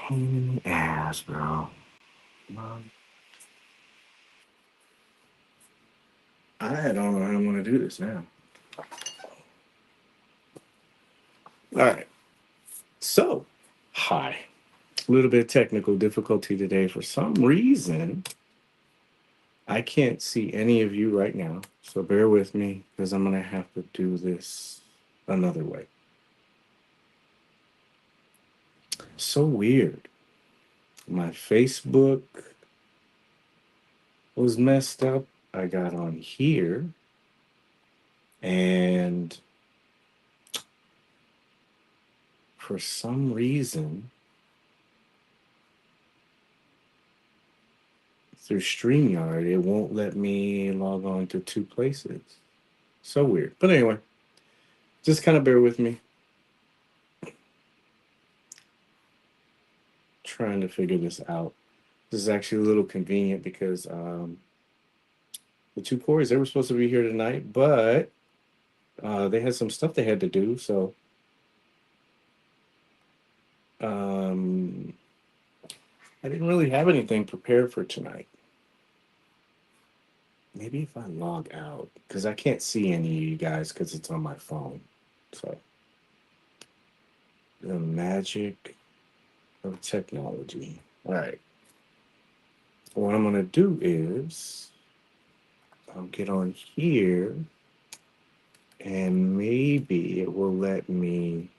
Pain in the ass, bro. I don't know how I want to do this now. All right. So, hi. A little bit of technical difficulty today. For some reason, I can't see any of you right now. So bear with me because I'm going to have to do this another way. So weird. My Facebook was messed up. I got on here and for some reason, through StreamYard, it won't let me log on to two places. So weird. But anyway, just kind of bear with me. Trying to figure this out. This is actually a little convenient because the two Corys, they were supposed to be here tonight, but they had some stuff they had to do. So I didn't really have anything prepared for tonight. Maybe if I log out, because I can't see any of you guys because it's on my phone. So the magic of technology. All right. What I'm gonna do is I'll get on here and maybe it will let me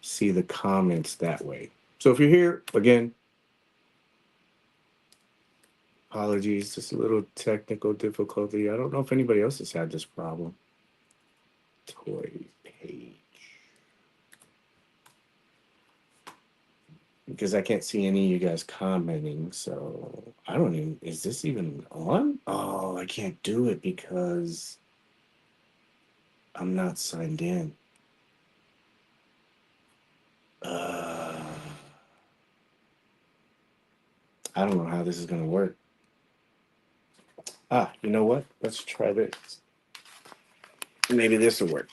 see the comments that way. So if you're here, again, apologies, just a little technical difficulty. I don't know if anybody else has had this problem. Toy page. Because I can't see any of you guys commenting, so I don't even, is this even on? Oh, I can't do it because I'm not signed in. Uh, I don't know how this is going to work. Ah, you know what? Let's try this. Maybe this will work.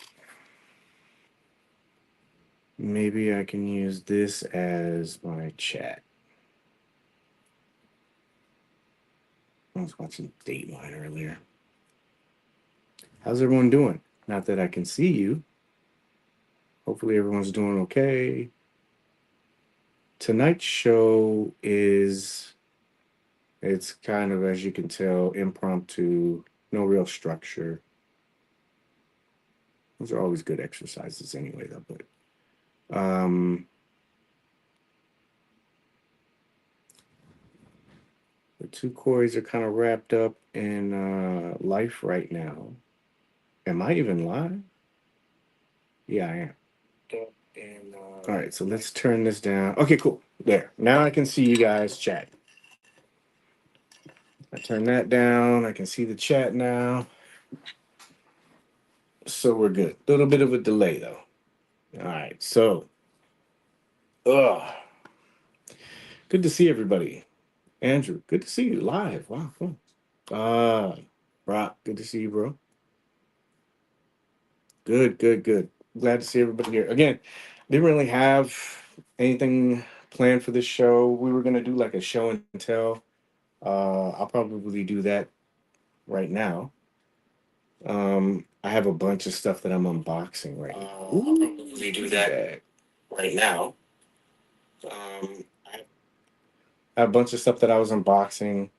Maybe I can use this as my chat. I was watching Dateline earlier. How's everyone doing? Not that I can see you. Hopefully everyone's doing okay. Tonight's show is, it's kind of, as you can tell, impromptu, no real structure. Those are always good exercises anyway, though. But the two Corys are kind of wrapped up in life right now. Am I even live? Yeah, I am. All right, so let's turn this down. Okay, cool. There. Now I can see you guys chat. I turn that down. I can see the chat now. So we're good. A little bit of a delay though. All right, so good to see everybody. Andrew, good to see you live. Wow, cool. Rock, good to see you, bro. Good, good, good. Glad to see everybody here. Again, didn't really have anything planned for this show. We were gonna do like a show and tell. I'll probably do that right now. I have a bunch of stuff that I'm unboxing right now. I'll probably do that right now. I have a bunch of stuff that I was unboxing,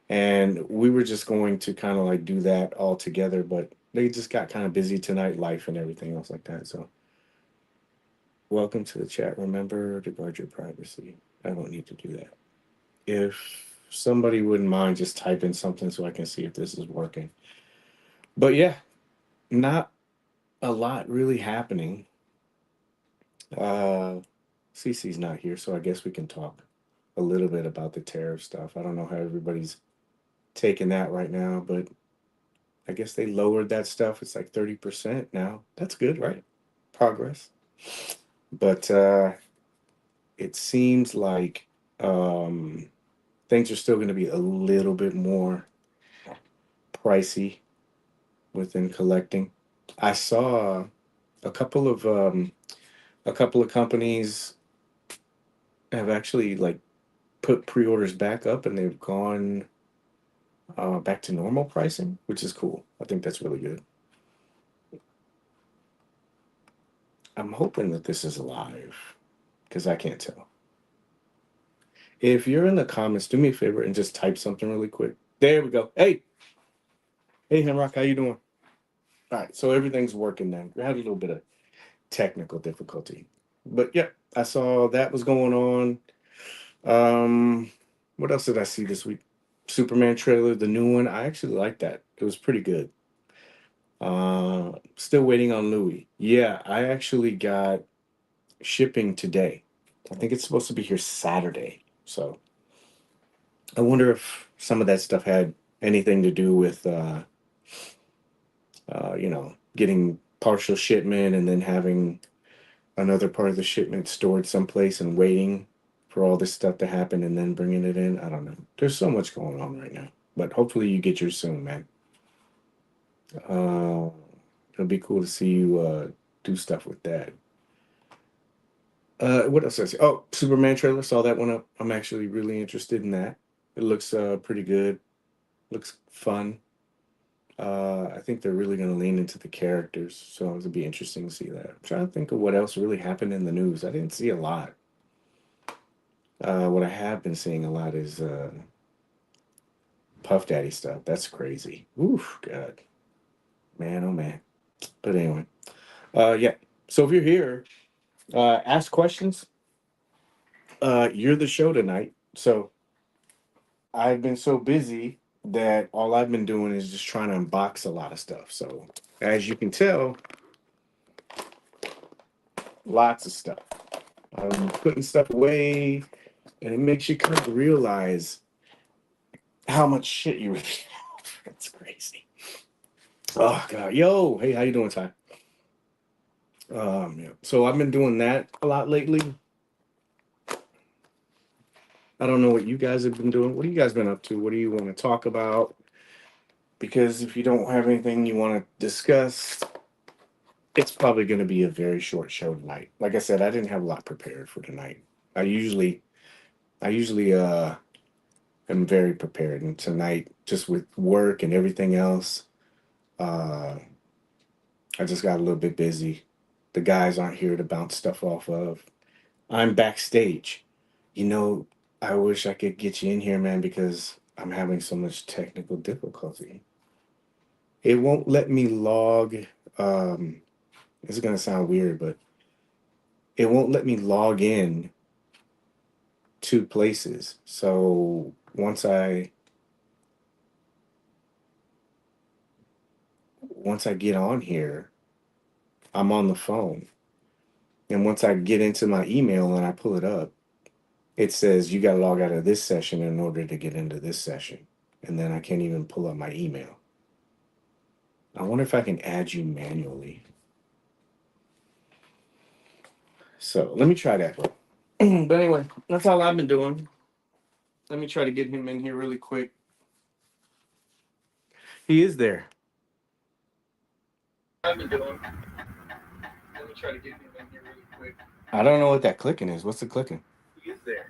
and we were just going to kind of like do that all together, but they just got kind of busy tonight, life and everything else like that. So, welcome to the chat. Remember to guard your privacy. I don't need to do that. If somebody wouldn't mind just typing something so I can see if this is working. But yeah, not a lot really happening. CC's not here, so I guess we can talk a little bit about the tariff stuff. I don't know how everybody's taking that right now, but I guess they lowered that stuff. It's like 30% now. That's good, right? Progress. But it seems like things are still going to be a little bit more pricey within collecting. I saw a couple of a couple of companies have actually like put pre-orders back up, and they've gone back to normal pricing, which is cool. I think that's really good. I'm hoping that this is live because I can't tell. If you're in the comments, do me a favor and just type something really quick. There we go. Hey, Hemrock, how you doing? All right, so everything's working now. We had a little bit of technical difficulty, but yeah, I saw that was going on. What else did I see this week? Superman trailer, the new one. I actually liked that. It was pretty good. Still waiting on Louis. Yeah, I actually got shipping today. I think it's supposed to be here Saturday. So I wonder if some of that stuff had anything to do with, getting partial shipment and then having another part of the shipment stored someplace and waiting for all this stuff to happen and then bringing it in. I don't know. There's so much going on right now, but hopefully you get yours soon, man. It'll be cool to see you do stuff with that. What else did I see? Oh, Superman trailer. Saw that one up. I'm actually really interested in that. It looks pretty good. Looks fun. I think they're really going to lean into the characters, so it'll be interesting to see that. I'm trying to think of what else really happened in the news. I didn't see a lot. What I have been seeing a lot is Puff Daddy stuff. That's crazy. Oof, God. Man, oh man. But anyway, yeah. So if you're here, ask questions. You're the show tonight. So I've been so busy that all I've been doing is just trying to unbox a lot of stuff. So as you can tell, lots of stuff. I'm putting stuff away, and it makes you kind of realize how much shit you really have. That's crazy. Oh God, yo, hey, how you doing, Ty? Yeah. So I've been doing that a lot lately. I don't know what you guys have been doing. What have you guys been up to? What do you want to talk about? Because if you don't have anything you want to discuss, it's probably going to be a very short show tonight. Like I said, I didn't have a lot prepared for tonight. I usually, I usually am very prepared, and tonight, just with work and everything else, uh, I just got a little bit busy. The guys aren't here to bounce stuff off of. I'm backstage. You know, I wish I could get you in here, man, because I'm having so much technical difficulty. It won't let me log. Um, this is gonna sound weird, but it won't let me log in to places. So once I get on here, I'm on the phone. And once I get into my email and I pull it up, it says you got to log out of this session in order to get into this session. And then I can't even pull up my email. I wonder if I can add you manually. So let me try that. But anyway, that's all I've been doing. Let me try to get him in here really quick. He is there. I've been doing. Let me try to get him in here really quick. I don't know what that clicking is. What's the clicking? He is there.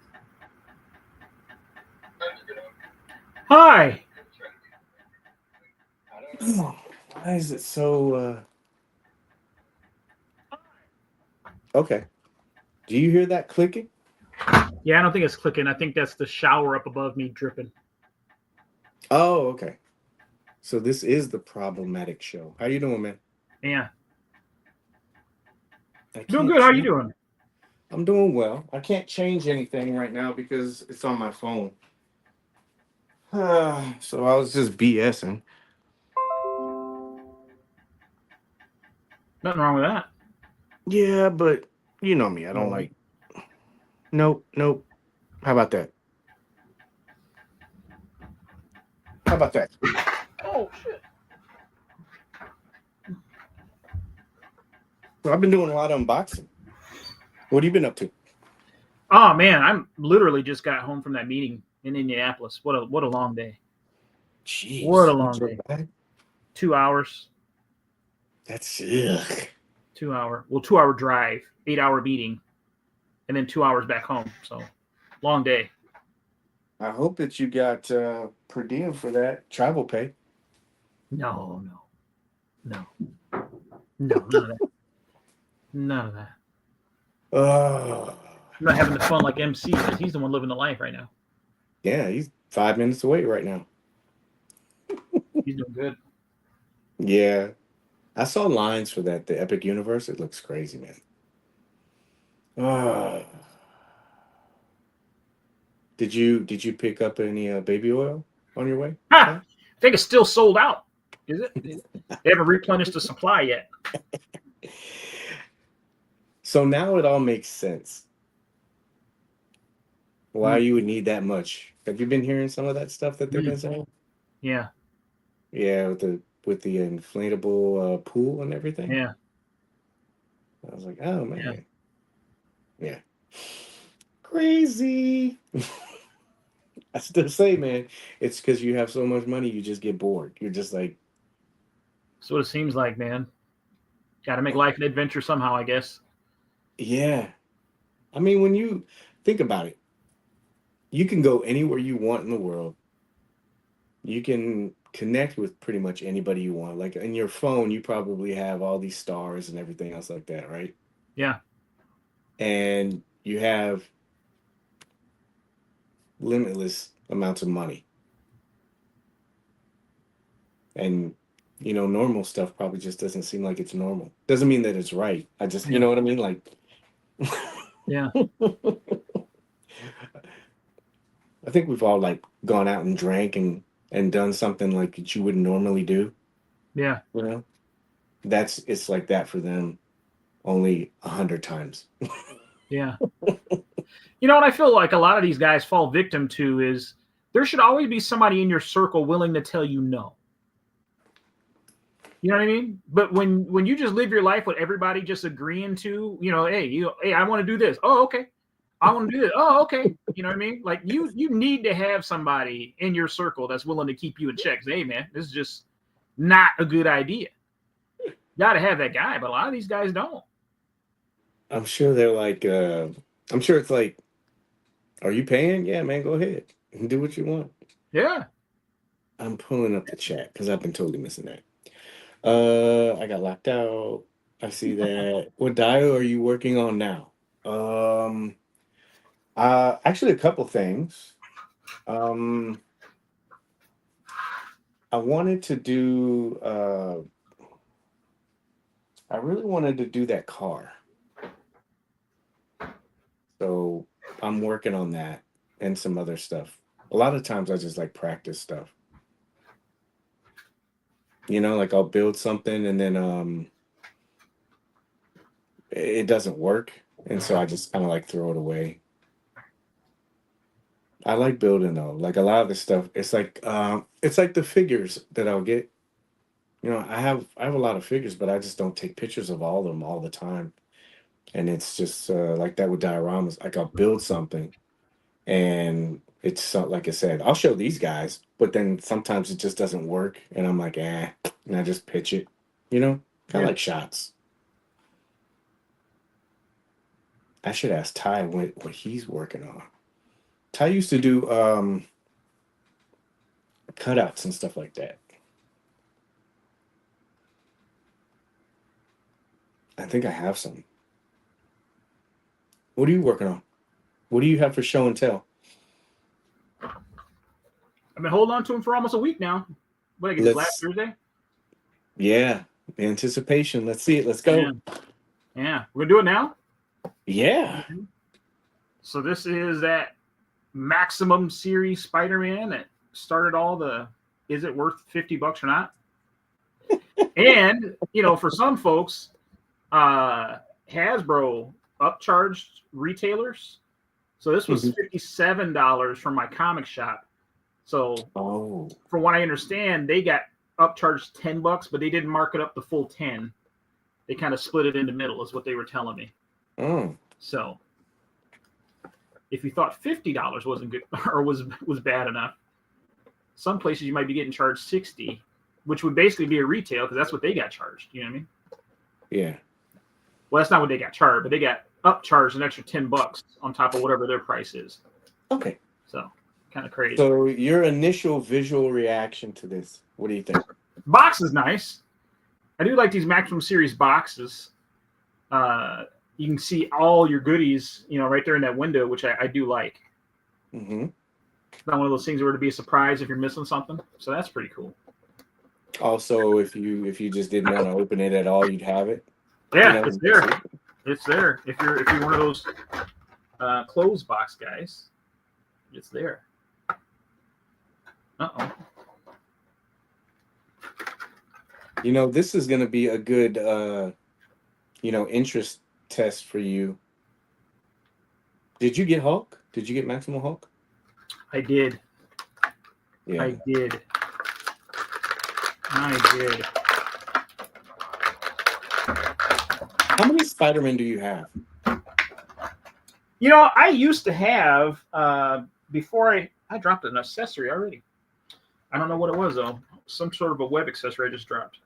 Hi. I don't know. Why is it so okay. Do you hear that clicking? Yeah, I don't think it's clicking. I think that's the shower up above me dripping. Oh, okay. So this is the problematic show. How you doing, man? Yeah. I Doing can't good. How are you change. doing? I'm doing well. I can't change anything right now because it's on my phone. So I was just BSing. Nothing wrong with that. Yeah, but you know me. I don't Oh. like. Nope, nope. How about that? How about that? Oh shit. So I've been doing a lot of unboxing. What have you been up to? Oh man, I'm literally just got home from that meeting in Indianapolis. What a long day. What a Jeez, you long drove day. back? 2 hours. That's ugh. 2 hour. Well, 2 hour drive. 8 hour meeting. and then 2 hours back home. So long day. I hope that you got per diem for that travel pay. No, none of that. None of that. Oh, I'm not having the fun like MC because he's the one living the life right now. yeah, he's 5 minutes away right now. He's doing good. Yeah, I saw lines for that. The Epic Universe. It looks crazy, man. Ah. Did you pick up any baby oil on your way? Ha! Huh? I think it's still sold out. Is it? They haven't replenished the supply yet. So now it all makes sense. Why Mm. you would need that much? Have you been hearing some of that stuff that they've been saying? Yeah. Yeah, with the inflatable pool and everything. Yeah. I was like, oh Yeah. man, yeah, crazy. I still say, man, it's because you have so much money, you just get bored. You're just like, That's what it seems like, man. Got to make life an adventure somehow, I guess. yeah. I mean, when you think about it, you can go anywhere you want in the world. You can connect with pretty much anybody you want. Like in your phone, you probably have all these stars and everything else like that, right? Yeah. And you have limitless amounts of money. And normal stuff probably just doesn't seem like it's normal. Doesn't mean that it's right. I just, you Yeah. know what I mean? Like, Yeah. I think we've all like gone out and drank and done something like that you wouldn't normally do. Yeah. You know, it's like that for them, only 100 times. Yeah. You know what I feel like a lot of these guys fall victim to is there should always be somebody in your circle willing to tell you no. You know what I mean? But when you just live your life with everybody just agreeing to, hey, I want to do this. Oh, okay. I want to do this. Oh, okay. You know what I mean? Like you need to have somebody in your circle that's willing to keep you in check. Say, hey, man, this is just not a good idea. You got to have that guy, but a lot of these guys don't. I'm sure they're like, I'm sure it's like, are you paying? Yeah, man, go ahead and do what you want. Yeah. I'm pulling up the chat because I've been totally missing that. I got locked out. I see that. What dial are you working on now? Um, actually a couple things. Um, I wanted to do, I really wanted to do that car. So I'm working on that and some other stuff. A lot of times I just like practice stuff. Like I'll build something and then it doesn't work. And so I just kind of like throw it away. I like building though. Like a lot of the stuff, it's like the figures that I'll get. I have a lot of figures, but I just don't take pictures of all of them all the time. And it's just like that with dioramas. Like I'll build something and it's like I said, I'll show these guys, but then sometimes it just doesn't work, and I'm like, and I just pitch it. Kind of Yeah. like shots. I should ask Ty what he's working on. Ty used to do cutouts and stuff like that. I think I have some. What are you working on? What do you have for show and tell? I've been holding on to him for almost a week now. What did I get this last Thursday? Yeah, anticipation. Let's see it. Let's go. Yeah. We're gonna do it now. Yeah. So this is that Maximum Series Spider-Man that started all the. Is it worth $50 or not? And for some folks, Hasbro upcharged retailers. So this was $57 from my comic shop. So from what I understand, they got upcharged $10, but they didn't mark it up the full 10. They kind of split it in the middle, is what they were telling me. So if you thought $50 wasn't good or was bad enough, some places you might be getting charged $60, which would basically be a retail because that's what they got charged. You know what I mean? Yeah. Well, that's not what they got charged, but they got upcharged an extra $10 on top of whatever their price is. Okay. So kind of crazy. So your initial visual reaction to this, what do you think? Box is nice. I do like these Maximum Series boxes. You can see all your goodies, right there in that window, which I do like. Mm-hmm. It's not one of those things where to be a surprise if you're missing something. So that's pretty cool. Also, if you just didn't want to open it at all, you'd have it. Yeah, it's there. It's there. If you're one of those closed box guys, it's there. Uh-oh. This is going to be a good, interest test for you. Did you get Hulk? Did you get Maximum Hulk? I did. Yeah. I did. How many Spider-Man do you have? I used to have, before I dropped an accessory already. I don't know what it was, though. Some sort of a web accessory I just dropped.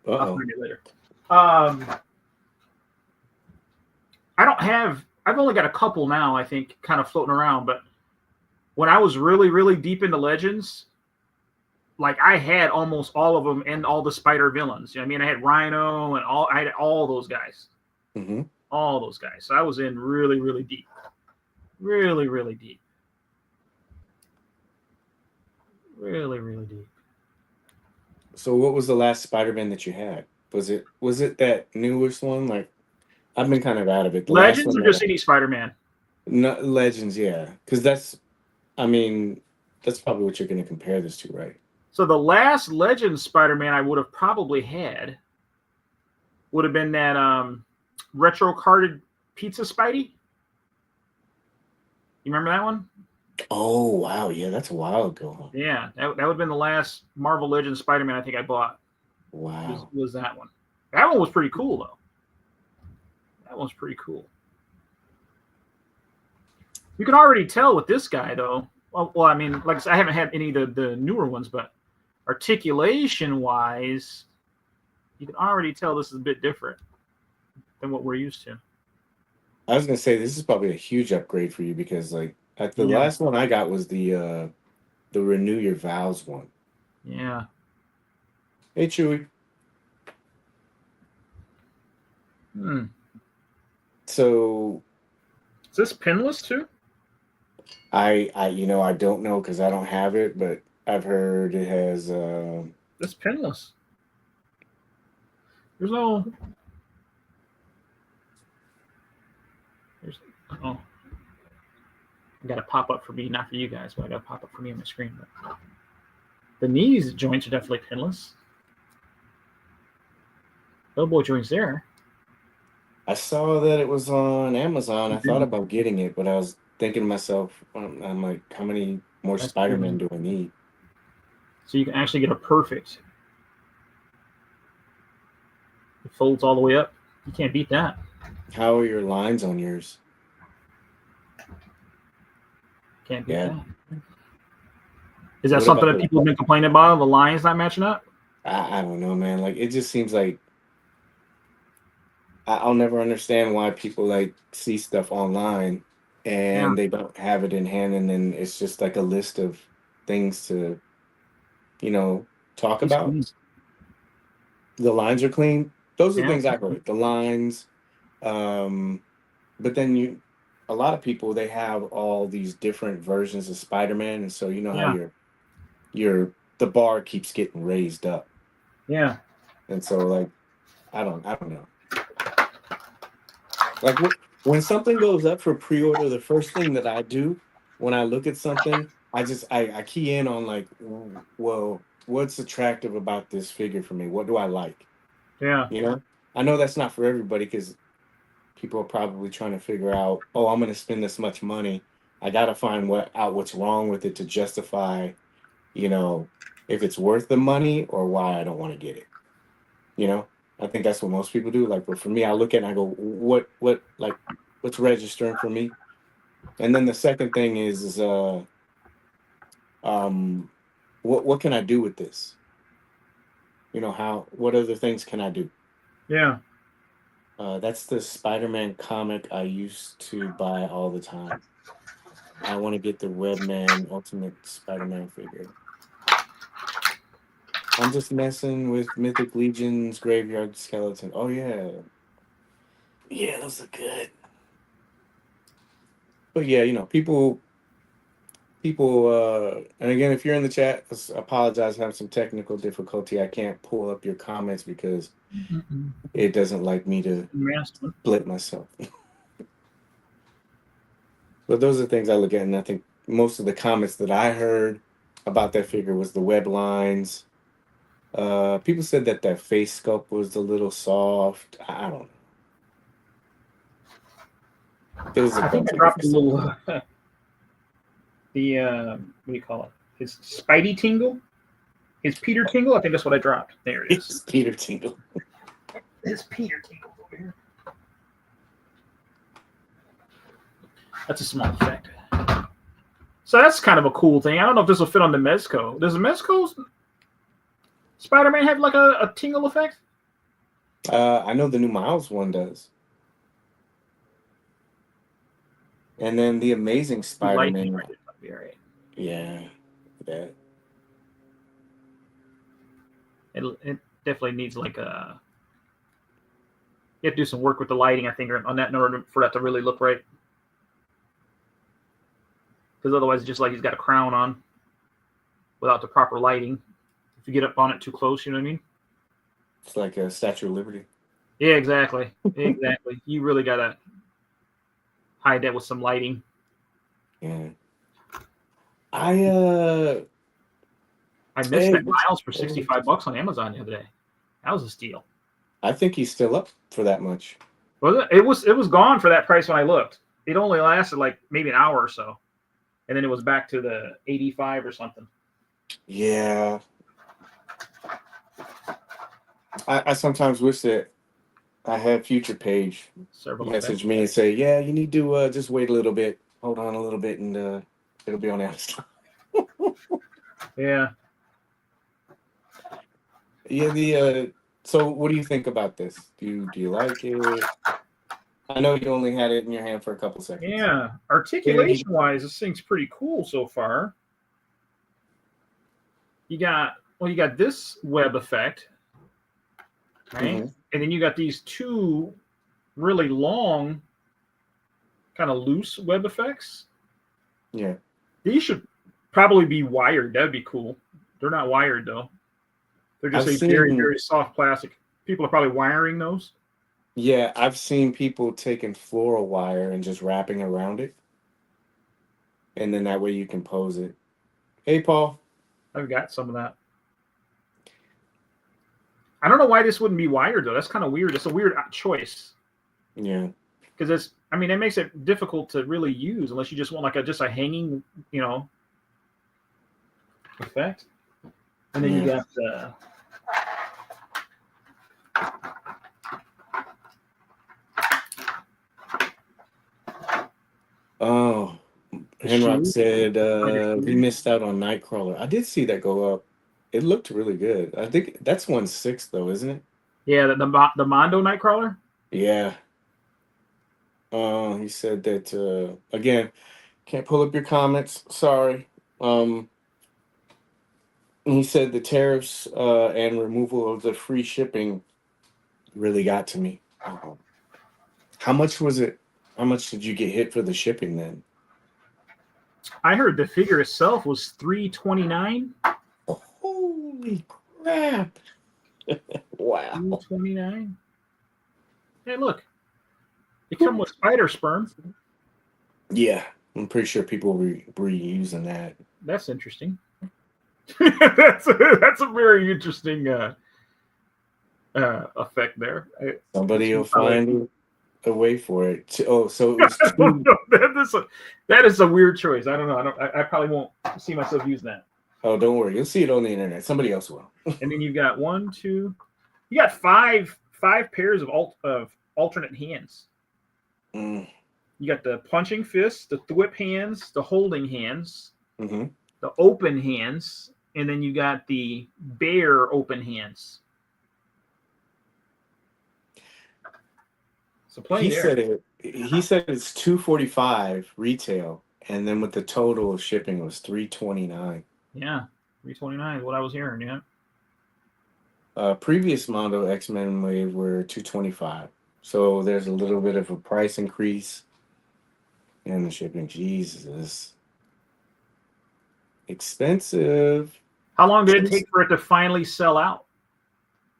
I'll find it later. I've only got a couple now, I think, kind of floating around. But when I was really, really deep into Legends, like I had almost all of them and all the spider villains. I had Rhino and I had all those guys. Mm-hmm. All those guys. So I was in really, really deep. Really, really deep. Really, really deep. So what was the last Spider-Man that you had? Was it that newest one? Like, I've been kind of out of it. Legends or just any Spider-Man? No, Legends, yeah. Because that's probably what you're going to compare this to, right? So the last Legends Spider-Man I would have probably had would have been that retro carded pizza Spidey. You remember that one? Oh, wow. Yeah, that's a while ago. Huh? Yeah, that would have been the last Marvel Legends Spider-Man I think I bought. Wow. Was that one. That one was pretty cool, though. That one's pretty cool. You can already tell with this guy, though. Well, like I said, I haven't had any of the newer ones, but articulation-wise, you can already tell this is a bit different than what we're used to. I was going to say, this is probably a huge upgrade for you because, like, the last one I got was the Renew Your Vows one. Yeah. Hey, Chewie. So, is this pinless too? I don't know because I don't have it, but I've heard it has. It's pinless. There's no. Oh. I got a pop up for me, not for you guys, but I got a pop up for me on my screen. But the knees joints are definitely pinless. Elbow joints there. I saw that it was on Amazon. I thought about getting it, but I was thinking to myself, I'm like, how many more Spider-Man do I need? So you can actually get a perfect. It folds all the way up. You can't beat that. How are your lines on yours? Can't beat that. Is that something that people have been complaining about? The lines not matching up? I don't know, man. Like, it just seems like I'll never understand why people like see stuff online and they don't have it in hand, and then it's just like a list of things to, talk about. The lines are clean. Those are the things I heard. The lines, but then a lot of people, they have all these different versions of Spider-Man, and so how the bar keeps getting raised up. Yeah. And so, like, I don't know. Like, when something goes up for pre-order, the first thing that I do when I look at something, I key in on, like, well, what's attractive about this figure for me? What do I like? Yeah. I know that's not for everybody because people are probably trying to figure out, oh, I'm going to spend this much money. I got to find out what's wrong with it to justify, if it's worth the money or why I don't want to get it. I think that's what most people do. Like, but for me, I look at it and I go, what's registering for me? And then the second thing is what can I do with this? What other things can I do? Yeah. That's the Spider-Man comic I used to buy all the time. I want to get the Webman Ultimate Spider-Man figure. I'm just messing with Mythic Legion's Graveyard Skeleton. Oh yeah, yeah, those are good. But yeah, people, and again, if you're in the chat, I apologize. I have some technical difficulty. I can't pull up your comments because it doesn't like me to split myself. But those are things I look at, and I think most of the comments that I heard about that figure was the web lines. People said that face sculpt was a little soft. I don't know. There's a I think bunch I of dropped different a stuff. little the what do you call it? His Spidey tingle, his Peter tingle. I think that's what I dropped. There it is. It's Peter Tingle. His Peter tingle over here. That's a small effect. So that's kind of a cool thing. I don't know if this will fit on the Mezco. Does the Mezco Spider-Man have like a tingle effect? I know the new Miles one does. And then the Amazing Spider-Man. Right. Yeah, that. It definitely needs like a. You have to do some work with the lighting, I think, on that in order for that to really look right. Because otherwise, it's just like he's got a crown on without the proper lighting. If you get up on it too close, you know what I mean? It's like a Statue of Liberty. Yeah, exactly. Exactly. You really got to hide that with some lighting. Yeah. I missed that Miles for $65 on Amazon the other day. That was a steal. I think he's still up for that much. Was it? It was gone for that price when I looked. It only lasted like maybe an hour or so, and then it was back to the 85 or something. Yeah. I sometimes wish that I had future Paige message me and say, yeah, you need to just wait a little bit, hold on a little bit, and it'll be on Amazon. Yeah. Yeah. So what do you think about this? Do you like it? I know you only had it in your hand for a couple seconds. Yeah. Articulation wise, this thing's pretty cool so far. You got this web effect, right? Mm-hmm. And then you got these two really long, kind of loose web effects. Yeah. These should probably be wired. That'd be cool. They're not wired though. They're just very, very soft plastic. People are probably wiring those. Yeah, I've seen people taking floral wire and just wrapping around it. And then that way you can pose it. Hey, Paul. I've got some of that. I don't know why this wouldn't be wired though. That's kind of weird. It's a weird choice. Yeah. Because it makes it difficult to really use unless you just want like just a hanging, effect. And then you got the. Oh, Henrock said he missed out on Nightcrawler. I did see that go up. It looked really good. I think that's 1/6 though, isn't it? Yeah, the Mondo Nightcrawler. Yeah. He said that again. Can't pull up your comments. Sorry. He said the tariffs and removal of the free shipping really got to me. How much was it? How much did you get hit for the shipping then? I heard the figure itself was $329. Holy crap! Wow. $329. Hey, look. They come with spider sperm. Yeah, I'm pretty sure people were using that. That's interesting. that's a very interesting effect there. Somebody will find a way for it. So it was two... that is a weird choice. I don't know. I probably won't see myself using that. Oh, don't worry. You'll see it on the internet. Somebody else will. And then you've got you got five pairs of alternate hands. Mm. You got the punching fist, the thwip hands, the holding hands, mm-hmm. the open hands, and then you got the bare open hands. So plenty there. He said it's 245 retail, and then with the total of shipping it was 329. Yeah, 329 is what I was hearing. Yeah. Previous model X-Men Wave were 225. So there's a little bit of a price increase, and the shipping, Jesus, expensive. How long did it take for it to finally sell out?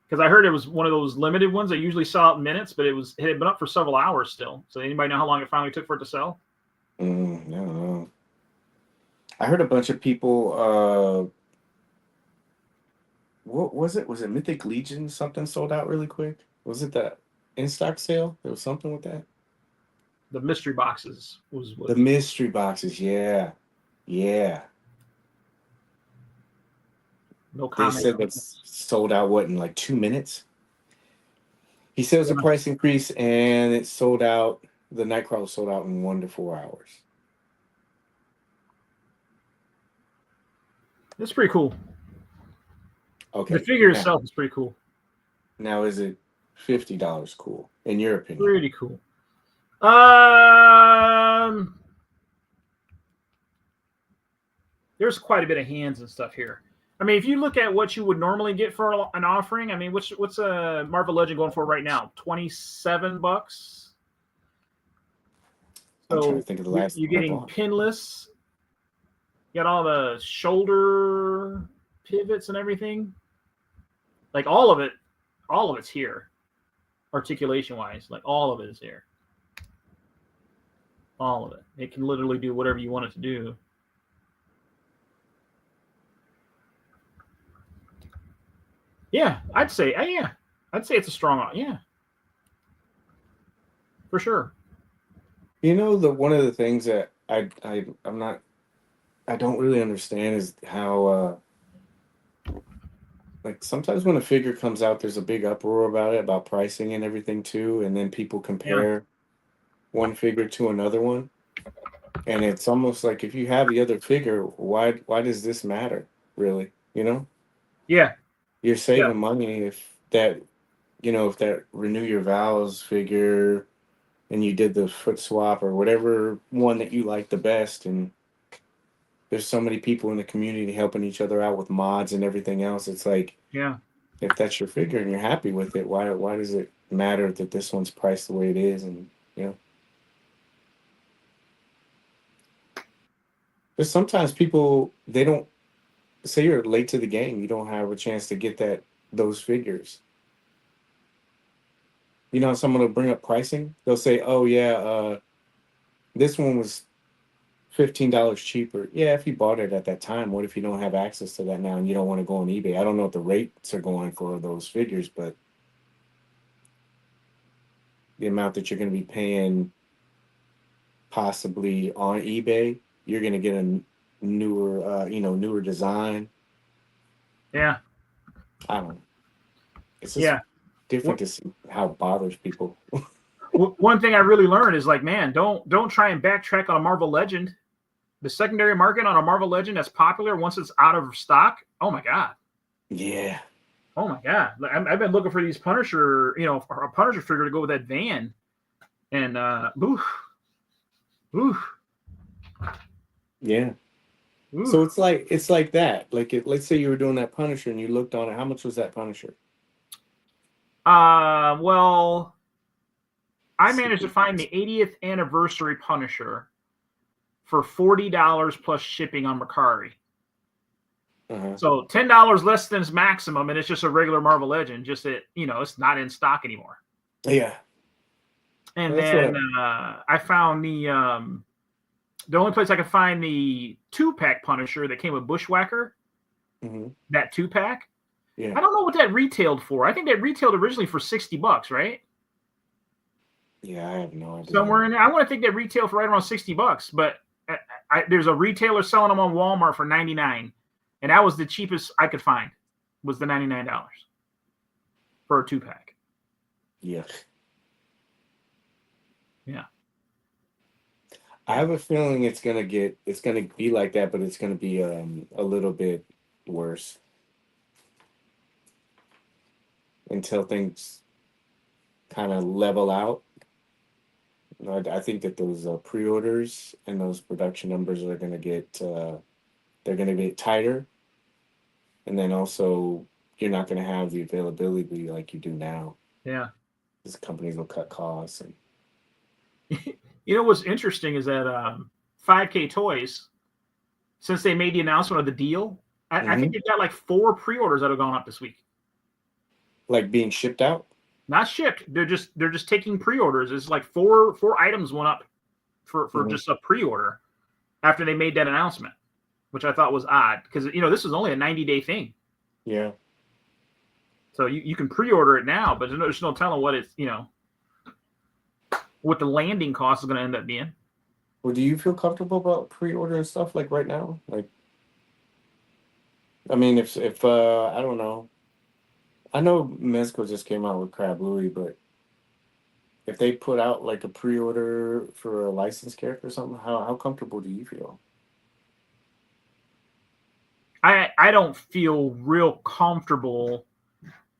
Because I heard it was one of those limited ones that usually sell out in minutes, but it had been up for several hours still. So anybody know how long it finally took for it to sell? I don't know. I heard a bunch of people. What was it? Was it Mythic Legion? Something sold out really quick. Was it that in stock sale? There was something with that. The mystery boxes was what. The mystery boxes, yeah, yeah. No They comment. said that's sold out what in like 2 minutes. He said it was a price increase, and it sold out. The Nightcrawler sold out in 1 to 4 hours. It's pretty cool. Okay. The figure itself is pretty cool. Now, is it $50 cool in your opinion? Pretty cool. There's quite a bit of hands and stuff here. I mean, if you look at what you would normally get for an offering, I mean, what's a Marvel Legend going for right now? $27. I'm trying So to think of the last. you're getting pinless. You got all the shoulder pivots and everything. Like all of it's here, articulation wise. Like all of it is here. All of it. It can literally do whatever you want it to do. Yeah, I'd say it's a strong, yeah, for sure. You know, one of the things that I don't really understand is how like sometimes when a figure comes out, there's a big uproar about it, about pricing and everything too, and then people compare one figure to another one, and it's almost like if you have the other figure, why does this matter, really? You know? Yeah. You're saving money if that Renew Your Vows figure and you did the foot swap or whatever one that you like the best, and there's so many people in the community helping each other out with mods and everything else. It's like, if that's your figure and you're happy with it, why does it matter that this one's priced the way it is? And there's sometimes people, they don't say you're late to the game, you don't have a chance to get those figures. Someone will bring up pricing. They'll say, "Oh yeah, this one was $15 cheaper." Yeah, if you bought it at that time, what if you don't have access to that now and you don't want to go on eBay? I don't know what the rates are going for those figures, but the amount that you're going to be paying possibly on eBay, you're going to get a newer design. Yeah. I don't know. It's just different to see how it bothers people. One thing I really learned is like, man, don't try and backtrack on a Marvel Legend. The secondary market on a Marvel Legend that's popular, once it's out of stock, oh my god. Yeah. Oh my god. I've been looking for these Punisher, for a Punisher figure to go with that van, and Yeah. Ooh. So it's like that. Like let's say you were doing that Punisher and you looked on it. How much was that Punisher? Well, I managed to find the 80th anniversary Punisher for $40 plus shipping on Mercari. So $10 less than its maximum, and it's just a regular Marvel Legend. Just that it's not in stock anymore. Yeah. And then I found the only place I could find the 2-pack Punisher that came with Bushwhacker. That 2-pack. Yeah. I don't know what that retailed for. I think that retailed originally for $60, right? Yeah, I have no idea. Somewhere in there, I want to think that retailed for right around $60, but there's a retailer selling them on Walmart for $99, and that was the cheapest I could find. Was the $99 for a 2-pack? Yeah. Yeah. I have a feeling it's gonna be like that, but it's gonna be a little bit worse until things kind of level out. I think that those pre-orders and those production numbers are going to get they're going to get tighter, and then also you're not going to have the availability like you do now. Yeah. These companies will cut costs and. You know what's interesting is that 5K Toys, since they made the announcement of the deal, I think they've got like 4 pre-orders that have gone up this week. Like being shipped out? Not shipped. They're just taking pre-orders. It's like four items went up for just a pre-order after they made that announcement, which I thought was odd because this is only a 90-day thing. Yeah. So you can pre-order it now, but there's no telling what it's what the landing cost is going to end up being. Well, do you feel comfortable about pre-ordering stuff like right now? Like, I mean, if I don't know, I know Mezco just came out with Crab Louie, but if they put out like a pre-order for a licensed character or something, how comfortable do you feel? I don't feel real comfortable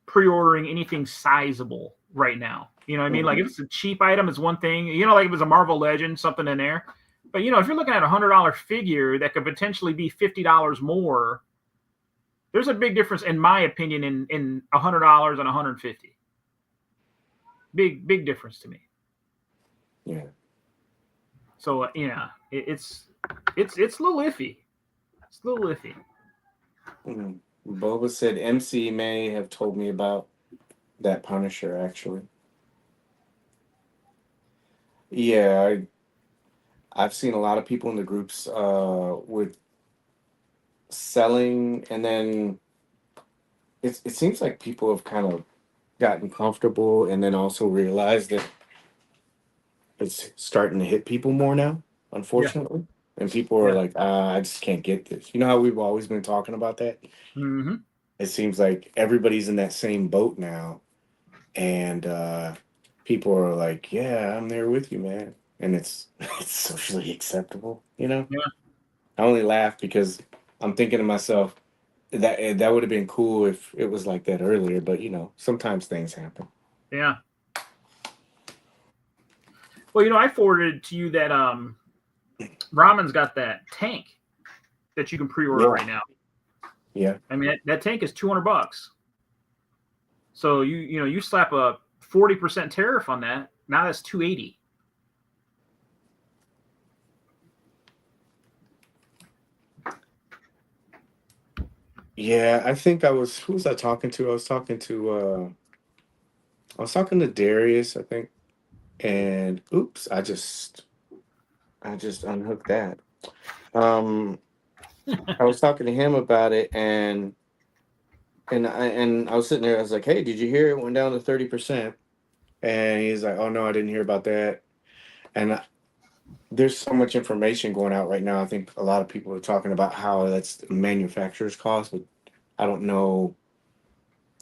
pre-ordering anything sizable right now. You know what I mean? Like if it's a cheap item, it's one thing. Like if it's a Marvel Legend, something in there. But if you're looking at $100 figure that could potentially be $50 more, there's a big difference, in my opinion, in $100 and $150. Big difference to me. Yeah. So it's a little iffy. It's a little iffy. Boba said MC may have told me about that Punisher actually. Yeah, I've seen a lot of people in the groups with selling, and then it seems like people have kind of gotten comfortable and then also realized that it's starting to hit people more now, unfortunately. Yeah. And people are like, I just can't get this. You know how we've always been talking about that? Mm-hmm. It seems like everybody's in that same boat now. And people are like, yeah, I'm there with you, man. And it's socially acceptable, Yeah. I only laugh because I'm thinking to myself, that would have been cool if it was like that earlier, but sometimes things happen. Yeah. Well, I forwarded to you that Ramen's got that tank that you can pre-order right now. Yeah. I mean that tank is $200. So you slap a 40% tariff on that. Now that's $280. Yeah, I think who was I talking to? I was talking to Darius, I think. And oops, I just unhooked that. I was talking to him about it, and I was sitting there. I was like, "Hey, did you hear it went down to 30%?" And he's like, "Oh no, I didn't hear about that." And there's so much information going out right now. I think a lot of people are talking about how that's manufacturer's cost, but I don't know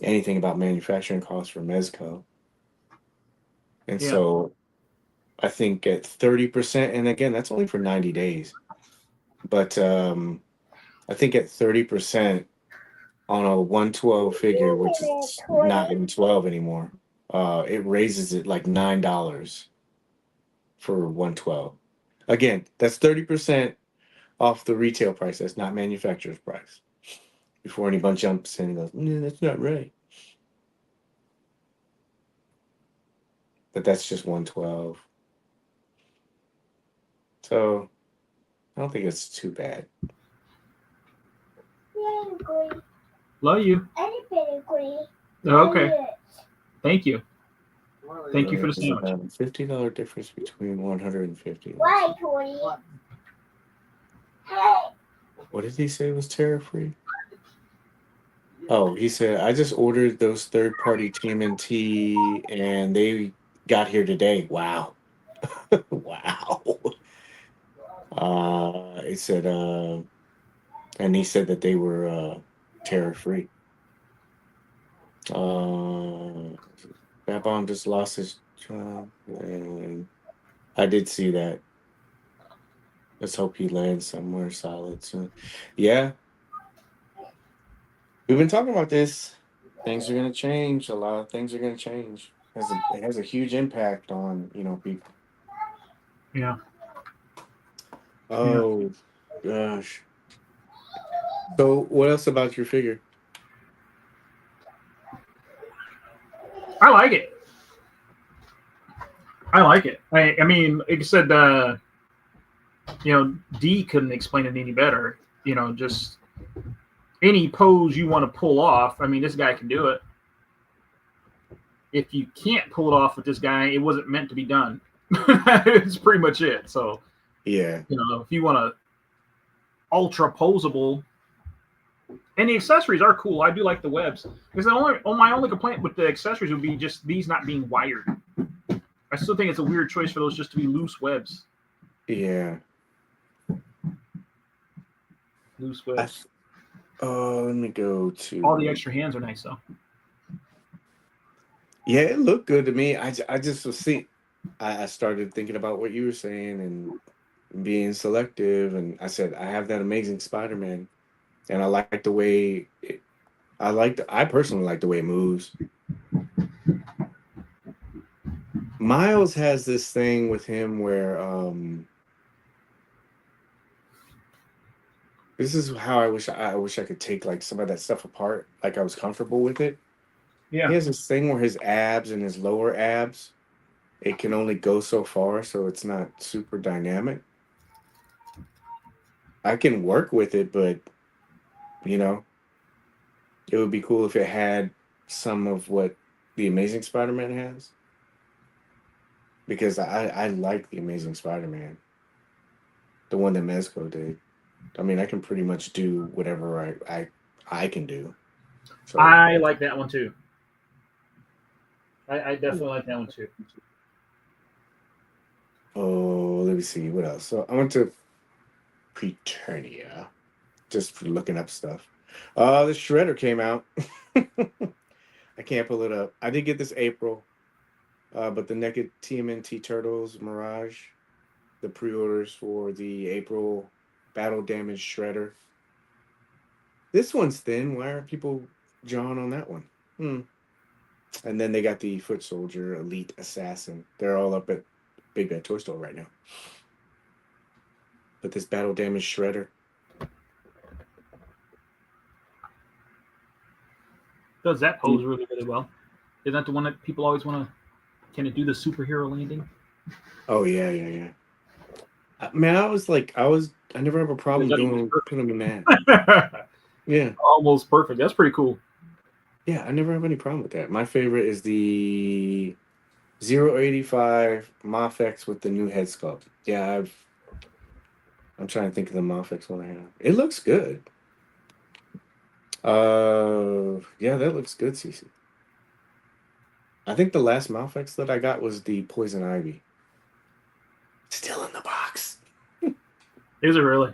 anything about manufacturing costs for Mezco. And so I think at 30%, and again, that's only for 90 days. But I think at 30% on a 112 figure, which is not even 12 anymore, it raises it like $9 for 112. Again, that's 30% off the retail price. That's not manufacturer's price. Before anyone jumps in and goes, no, that's not right. But that's just 112. So I don't think it's too bad. Love you. Okay. Thank you. Thank you for the sandwich. About a $50 difference between 150. Why, Tori? What did he say was tariff-free? Oh, he said, I just ordered those third-party TMNT and they got here today. Wow. Wow. He said, and he said that they were tariff-free. Babon just lost his job, and I did see that. Let's hope he lands somewhere solid soon. Yeah. We've been talking about this. Things are going to change. A lot of things are going to change. It has a huge impact on, people. Yeah. Yeah. Oh gosh. So what else about your figure? I like it. I like it. I mean, like I said, D couldn't explain it any better. Just any pose you want to pull off. I mean, this guy can do it. If you can't pull it off with this guy, it wasn't meant to be done. It's pretty much it. So, Yeah. if you want to ultra posable, and the accessories are cool. I do like the webs. Because my only complaint with the accessories would be just these not being wired. I still think it's a weird choice for those just to be loose webs. Yeah. Loose webs. Let me go to. All the extra hands are nice though. Yeah, it looked good to me. I just was seeing. I started thinking about what you were saying and being selective, and I said I have that Amazing Spider-Man, and I like the way I personally like the way it moves. Miles has this thing with him where this is how I wish I could take like some of that stuff apart, like I was comfortable with it. He Yeah. has this thing where his abs and his lower abs, it can only go so far, so it's not super dynamic. I can work with it, but you know, it would be cool if it had some of what the Amazing Spider-Man has. Because I like the Amazing Spider-Man, the one that Mezco did. I mean, I can pretty much do whatever I can do. So, I like that one too. I definitely like that one too. oh, let me see what else. So I went to Preternia just for looking up stuff. The Shredder came out. I can't pull it up. I did get this April, but the Naked TMNT Turtles Mirage, the pre-orders for the April Battle Damage Shredder. This one's thin. Why aren't people jawing on that one? Hmm. And then they got the Foot Soldier Elite Assassin. They're all up at Big Bad Toy Store right now. But this Battle Damage Shredder. Does that pose really, really well? Isn't that the one that people always want to? Can it do the superhero landing? Oh yeah, yeah, yeah. Man, I never have a problem putting them in that. Yeah. Almost perfect. That's pretty cool. Yeah, I never have any problem with that. My favorite is the 085 Mafex with the new head sculpt. Yeah, I'm trying to think of the Mafex one I have. It looks good. Yeah, that looks good, Cece. I think the last Mafex that I got was the Poison Ivy. Still in the box. Is it really?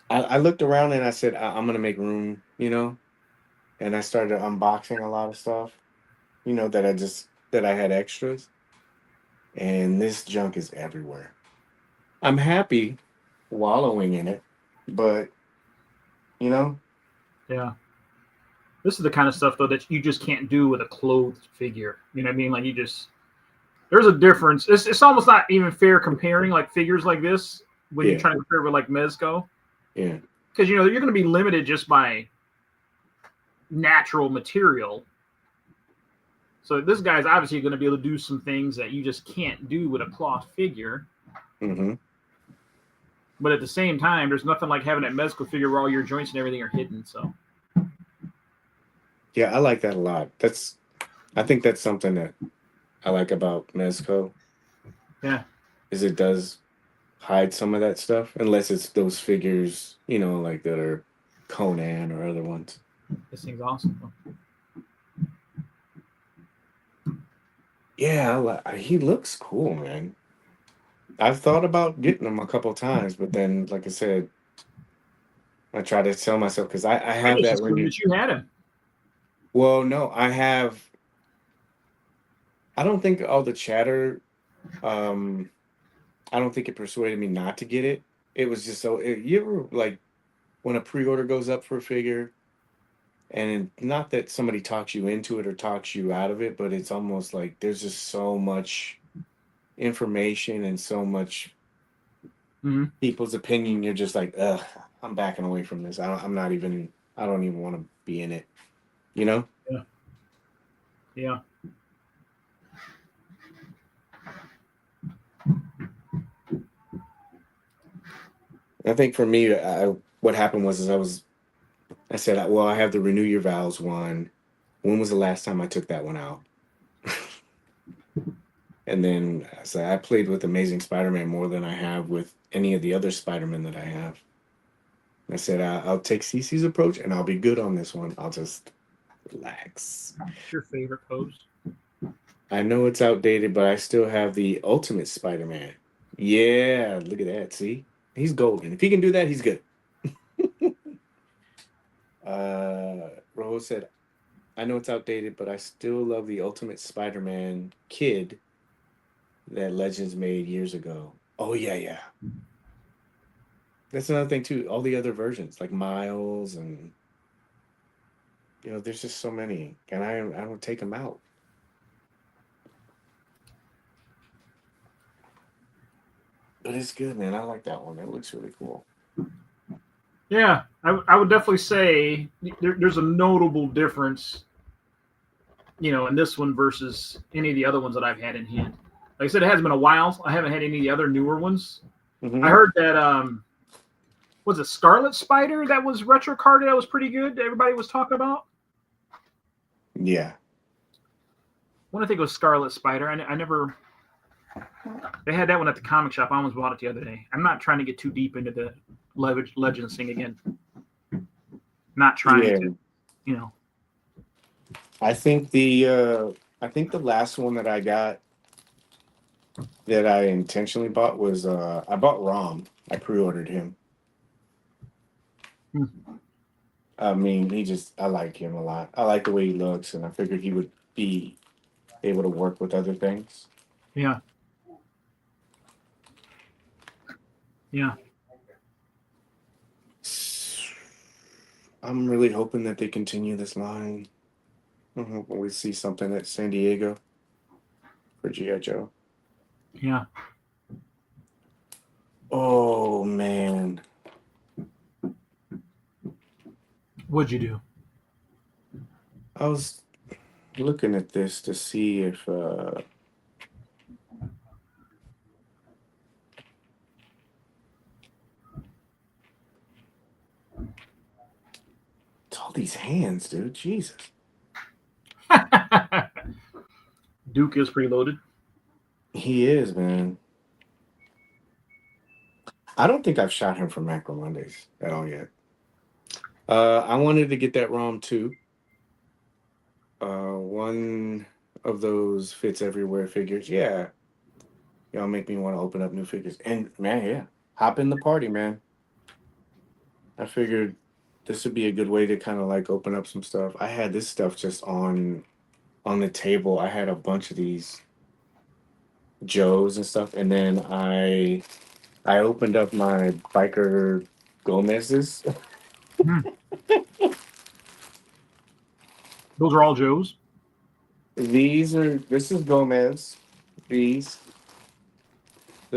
I looked around and I said, I'm gonna make room, and I started unboxing a lot of stuff, that I had extras, and this junk is everywhere. I'm happy wallowing in it, but you know, Yeah. This is the kind of stuff though that you just can't do with a clothed figure. You know what I mean? Like there's a difference. It's almost not even fair comparing like figures like this when you're yeah, trying to compare with like Mezco, yeah, because you're going to be limited just by natural material. So this guy's obviously going to be able to do some things that you just can't do with a cloth figure. mm-hmm. But at the same time, there's nothing like having that Mezco figure where all your joints and everything are hidden. So Yeah, I like that a lot. I think that's something that I like about Mezco yeah, is it does hide some of that stuff, unless it's those figures, like that are Conan or other ones. this thing's awesome. Yeah, he looks cool, man. I've thought about getting him a couple times, but then, like I said, I try to tell myself because I I have just that assumed really. that you had him. Well, no, I have. I don't think all the chatter. Um, I don't think it persuaded me not to get it. It was just so. You ever like when a pre-order goes up for a figure, And not that somebody talks you into it or talks you out of it, but it's almost like there's just so much information and so much people's opinion. You're just like, ugh, I'm backing away from this. I'm not even. I don't even want to be in it. You know. Yeah. Yeah. I think for me, what happened was I said, well, I have the Renew Your Vows one. When was the last time I took that one out? And then I said, I played with Amazing Spider-Man more than I have with any of the other Spider-Man that I have. And I said, I'll take CC's approach and I'll be good on this one. I'll just relax. What's your favorite pose? I know it's outdated, but I still have the Ultimate Spider-Man. Yeah, look at that. See? He's golden. If he can do that, he's good. Rojo said, I know it's outdated, but I still love the Ultimate Spider-Man kid that Legends made years ago. Oh, yeah, yeah. That's another thing, too. All the other versions, like Miles and, there's just so many. And I don't take them out. But it's good, man. I like that one. It looks really cool. Yeah, I would definitely say there's a notable difference, in this one versus any of the other ones that I've had in hand. Like I said, it has been a while. I haven't had any of the other newer ones. Mm-hmm. I heard that was it Scarlet Spider that was retro carded that was pretty good. Everybody was talking about. Yeah. I want to think it was Scarlet Spider. I never. They had that one at the comic shop. I almost bought it the other day. I'm not trying to get too deep into the Legends thing again. Not trying to. I think the last one that I got that I intentionally bought was I bought Rom. I pre-ordered him. I mean, I like him a lot. I like the way he looks, and I figured he would be able to work with other things. Yeah. Yeah. I'm really hoping that they continue this line. I'm hoping we see something at San Diego for G.I. Joe. Yeah. Oh, man. What'd you do? I was looking at this to see if it's all these hands, dude. Jesus. Duke is preloaded. He is, man. I don't think I've shot him for Macro Mondays at all yet. I wanted to get that ROM too. One of those fits everywhere figures. Yeah. Y'all make me want to open up new figures. And man, yeah. Hop in the party, man. I figured this would be a good way to kind of like open up some stuff. I had this stuff just on the table. I had a bunch of these Joes and stuff, and then I opened up my biker Gomez's. Those are all Joes. This is Gomez. The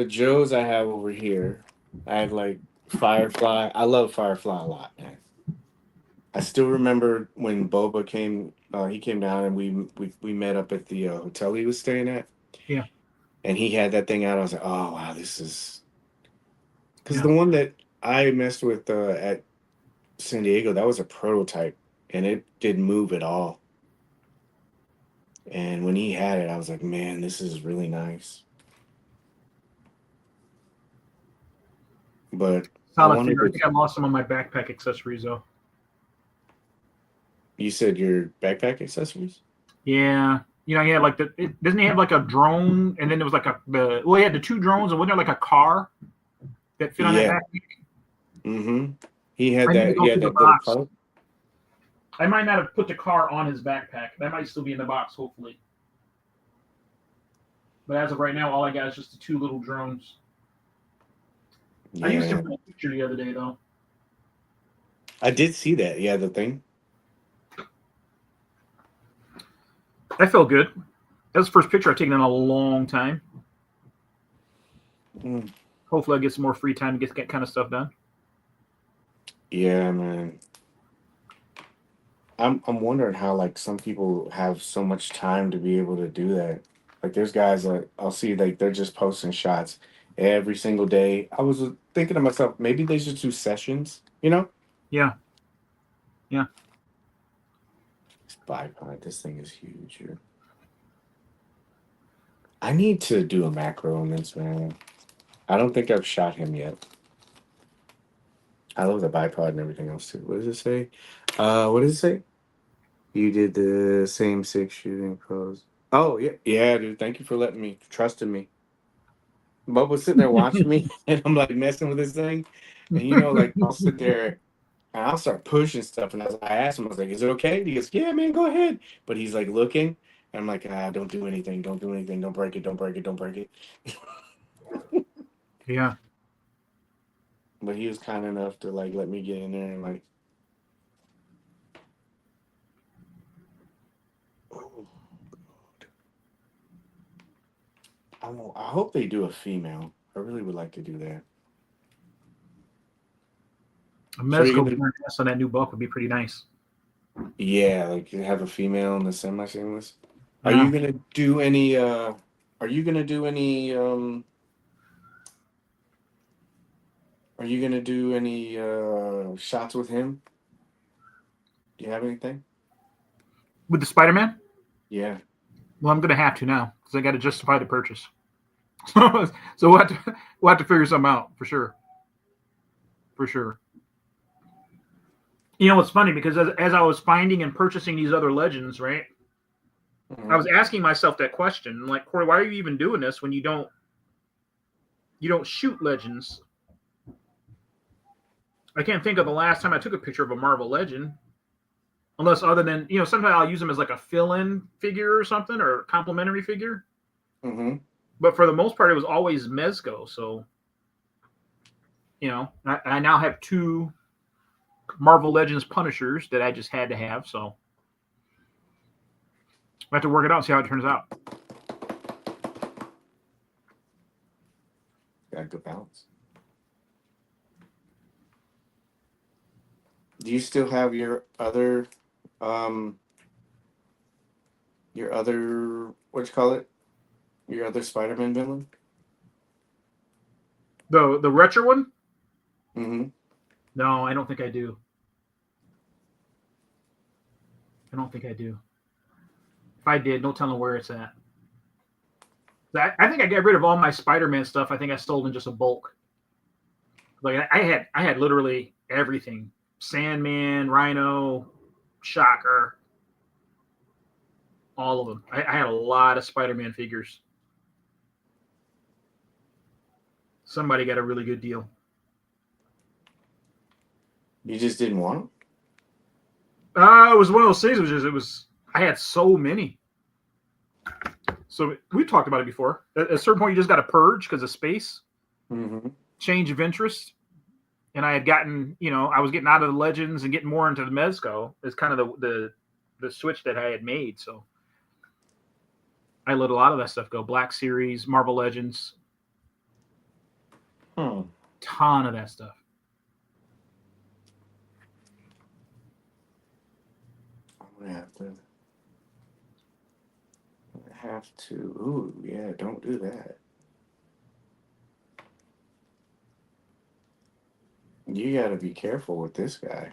Joes I have over here. I have like Firefly. I love Firefly a lot, man. I still remember when Boba came. He came down and we met up at the hotel he was staying at. Yeah. And he had that thing out. I was like, oh wow, this is because the one that I messed with at San Diego, that was a prototype, and it didn't move at all. And when he had it, I was like, man, this is really nice. But Solid figure. I think I lost some of my backpack accessories though. You said your backpack accessories? Yeah. He had like doesn't he have like a drone, and then there was like he had the two drones, and wasn't there like a car that fit on that backpack? Mm-hmm. He had that. Yeah, that little car. I might not have put the car on his backpack. That might still be in the box, hopefully. But as of right now, all I got is just the two little drones. Yeah. I used to put a picture the other day, though. I did see that. Yeah, the thing. I felt good. That was the first picture I've taken in a long time. Hopefully, I get some more free time to get that kind of stuff done. Yeah, man. I'm wondering how like some people have so much time to be able to do that. Like there's guys that I'll see like they're just posting shots every single day. I was thinking to myself, maybe they should do sessions, you know? Yeah, yeah. This bipod, this thing is huge here. I need to do a macro on this, man. I don't think I've shot him yet. I love the bipod and everything else too. What does it say? What does it say? You did the same 6 shooting pose. Oh yeah, yeah, dude. Thank you for letting me, trusting me. Bub was sitting there watching me, and I'm like messing with this thing, and like I'll sit there and I'll start pushing stuff, and I asked him, I was like, "Is it okay?" He goes, "Yeah, man, go ahead." But he's like looking, and I'm like, don't do anything, don't do anything, don't break it, don't break it, don't break it. Yeah. But he was kind enough to like let me get in there and like. Oh, I hope they do a female. I really would like to do that. A So Mezco on that new buck would be pretty nice. yeah, like you have a female in the semi-seamless. Are Yeah. you gonna do any? Are you gonna do any? Are you gonna do any shots with him? Do you have anything? With the Spider-Man? Yeah. Well, I'm going to have to now because I got to justify the purchase. So we'll have to figure something out for sure. For sure. It's funny because as I was finding and purchasing these other legends, right? I was asking myself that question, like, Corey, why are you even doing this when you don't shoot legends? I can't think of the last time I took a picture of a Marvel legend, unless other than sometimes I'll use them as like a fill-in figure or something or a complimentary figure. Mm-hmm. But for the most part, it was always Mezco. So, I now have 2 Marvel Legends Punishers that I just had to have. So I have to work it out and see how it turns out. Got good balance. Do you still have your other what you call it? Your other Spider-Man villain? The retro one? Mm-hmm. No, I don't think I do. I don't think I do. If I did, no telling where it's at. I think I got rid of all my Spider-Man stuff. I think I stole in just a bulk. Like I had literally everything: Sandman, Rhino, Shocker, all of them. I had a lot of Spider-Man figures. Somebody got a really good deal. You just didn't want them? It was one of those things. I had so many. So we talked about it before. At a certain point, you just got to purge because of space, change of interest. And I had gotten, I was getting out of the Legends and getting more into the Mezco. It's kind of the switch that I had made. So I let a lot of that stuff go. Black Series, Marvel Legends, ton of that stuff. I'm gonna have to. Ooh, yeah, don't do that. You got to be careful with this guy.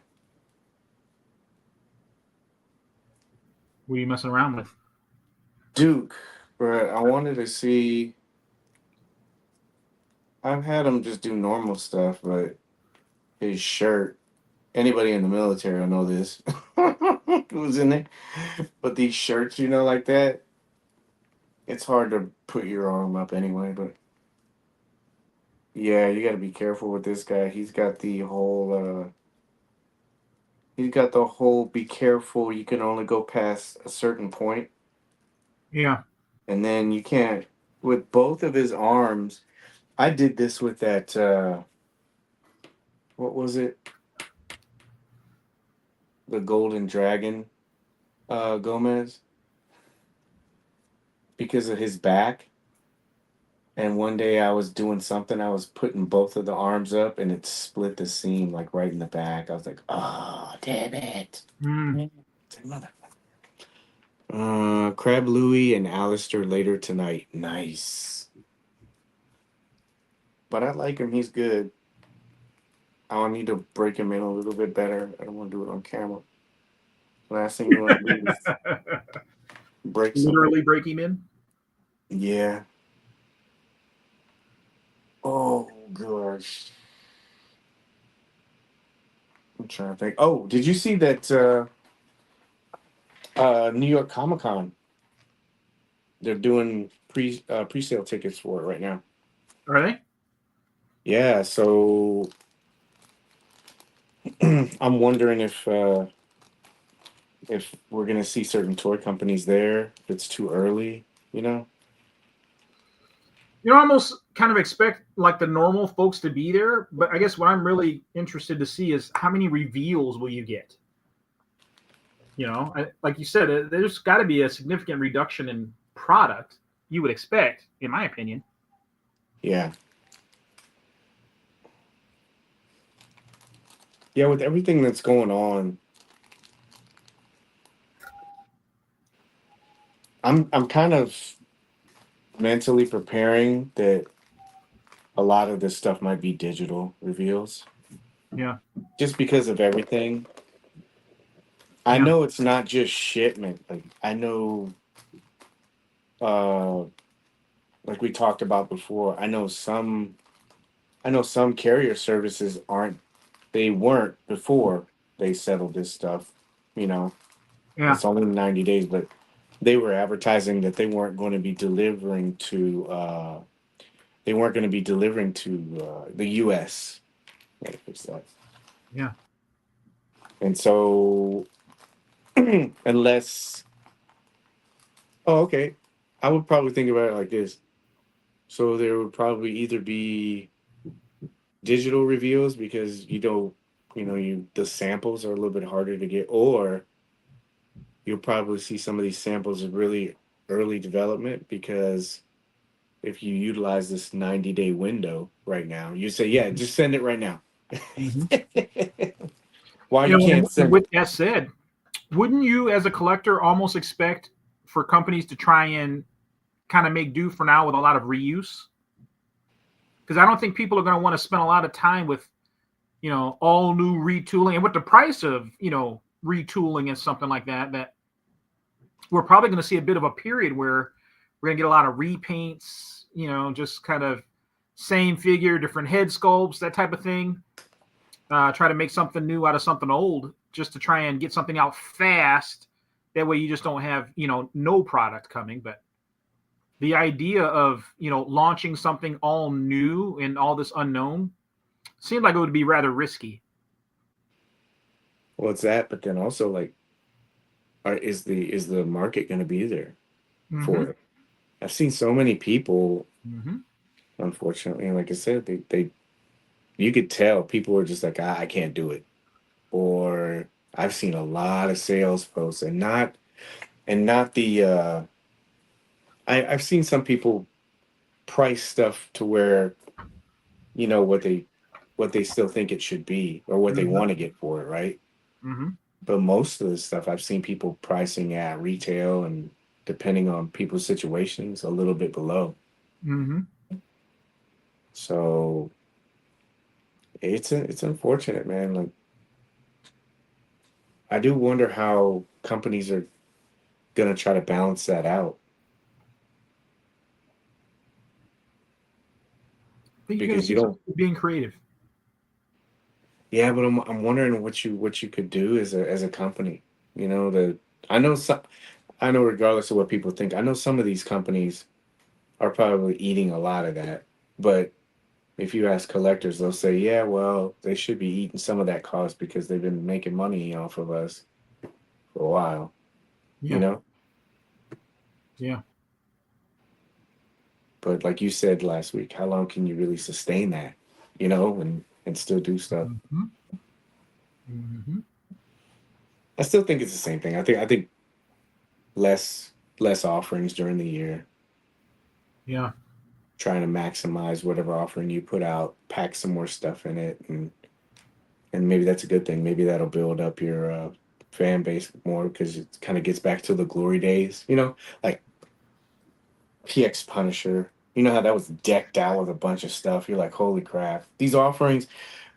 What are you messing around with? Duke, but I wanted to see. I've had him just do normal stuff, but his shirt, anybody in the military will know this. Who's in there? But these shirts, like that, it's hard to put your arm up anyway, but yeah, you got to be careful with this guy. He's got the whole be careful, you can only go past a certain point. Yeah. And then you can't with both of his arms. I did this with that what was it? The Golden Dragon Gomez. because of his back. And one day I was doing something, I was putting both of the arms up and it split the seam like right in the back. I was like, oh, damn it. Mm. Crab Louie and Alistair later tonight. Nice. But I like him. He's good. I'll need to break him in a little bit better. I don't want to do it on camera. Last thing you want to do is break something. Literally break him in? Yeah. Oh, gosh. I'm trying to think. Oh, did you see that New York Comic Con? They're doing pre-sale tickets for it right now. Are they? Yeah, so I'm wondering if we're gonna see certain toy companies there. If it's too early, you know? You know, I almost kind of expect like the normal folks to be there, but I guess what I'm really interested to see is how many reveals will you get? You know, like you said, there's got to be a significant reduction in product. You would expect, in my opinion. Yeah. Yeah, with everything that's going on, I'm kind of mentally preparing that a lot of this stuff might be digital reveals. Yeah. Just because of everything. I Yeah. know it's not just shipment. Like I know uh like we talked about before, I know some carrier services they weren't before they settled this stuff, you know. Yeah. It's only 90 days, but they were advertising that they weren't going to be delivering to the US. Gotta fix that. Yeah. And so unless oh okay, I would probably think about it like this. So there would probably either be digital reveals because the samples are a little bit harder to get, or you'll probably see some of these samples of really early development because if you utilize this 90-day window right now, you say, yeah, just send it right now. Mm-hmm. Why You you know, can't and send with it? that said, wouldn't you, as a collector, almost expect for companies to try and kind of make do for now with a lot of reuse? Because I don't think people are going to want to spend a lot of time with, you know, all new retooling, and with the price of, you know, retooling and something like that, that we're probably going to see a bit of a period where we're going to get a lot of repaints, you know, just kind of same figure, different head sculpts, that type of thing. Try to make something new out of something old just to try and get something out fast. That way you just don't have, you know, no product coming. But the idea of, you know, launching something all new and all this unknown seemed like it would be rather risky. Well, it's that, but then also like, is the market going to be there Mm-hmm. for it? I've seen so many people, Mm-hmm. unfortunately, and like I said, they you could tell people were just like, I can't do it. Or I've seen a lot of sales posts and not the I've seen some people price stuff to where what they still think it should be or what they Mm-hmm. want to get for it, right? Mm-hmm. But most of the stuff I've seen people pricing at retail and depending on people's situations a little bit below. Mm-hmm. So it's unfortunate, man. Like I do wonder how companies are gonna try to balance that out I think you're going to because see you some don't. people being creative. Yeah, but I'm wondering what you could do as a company. You know, the I know some I know regardless of what people think, I know some of these companies are probably eating a lot of that. But if you ask collectors, they'll say, yeah, well, they should be eating some of that cost because they've been making money off of us for a while, you Yeah. know? Yeah. But like you said last week, how long can you really sustain that, and still do stuff? Mm-hmm. Mm-hmm. I still think it's the same thing. I think less. less offerings during the year. Yeah. Trying to maximize whatever offering you put out, pack some more stuff in it, and maybe that's a good thing. Maybe that'll build up your fan base more because it kind of gets back to the glory days. Like PX Punisher. You know how that was decked out with a bunch of stuff. You're like, holy crap! These offerings,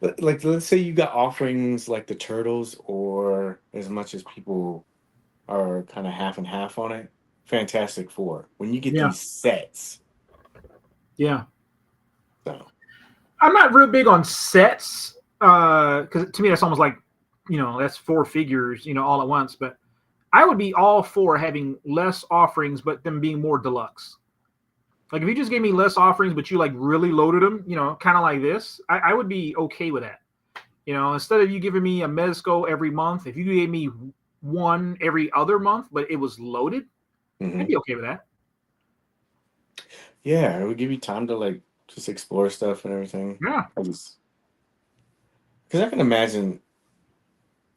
like let's say you got offerings like the Turtles, or as much as people are kind of half and half on it. Fantastic Four. When you get Yeah. these sets, Yeah. so I'm not real big on sets because to me that's almost like, that's four figures, all at once. But I would be all for having less offerings, but them being more deluxe. Like if you just gave me less offerings, but you like really loaded them, kind of like this, I would be okay with that. Instead of you giving me a Mezco every month, if you gave me one every other month, but it was loaded, I'd hmm be okay with that. yeah, it would give you time to like just explore stuff and everything. Yeah. Because I can imagine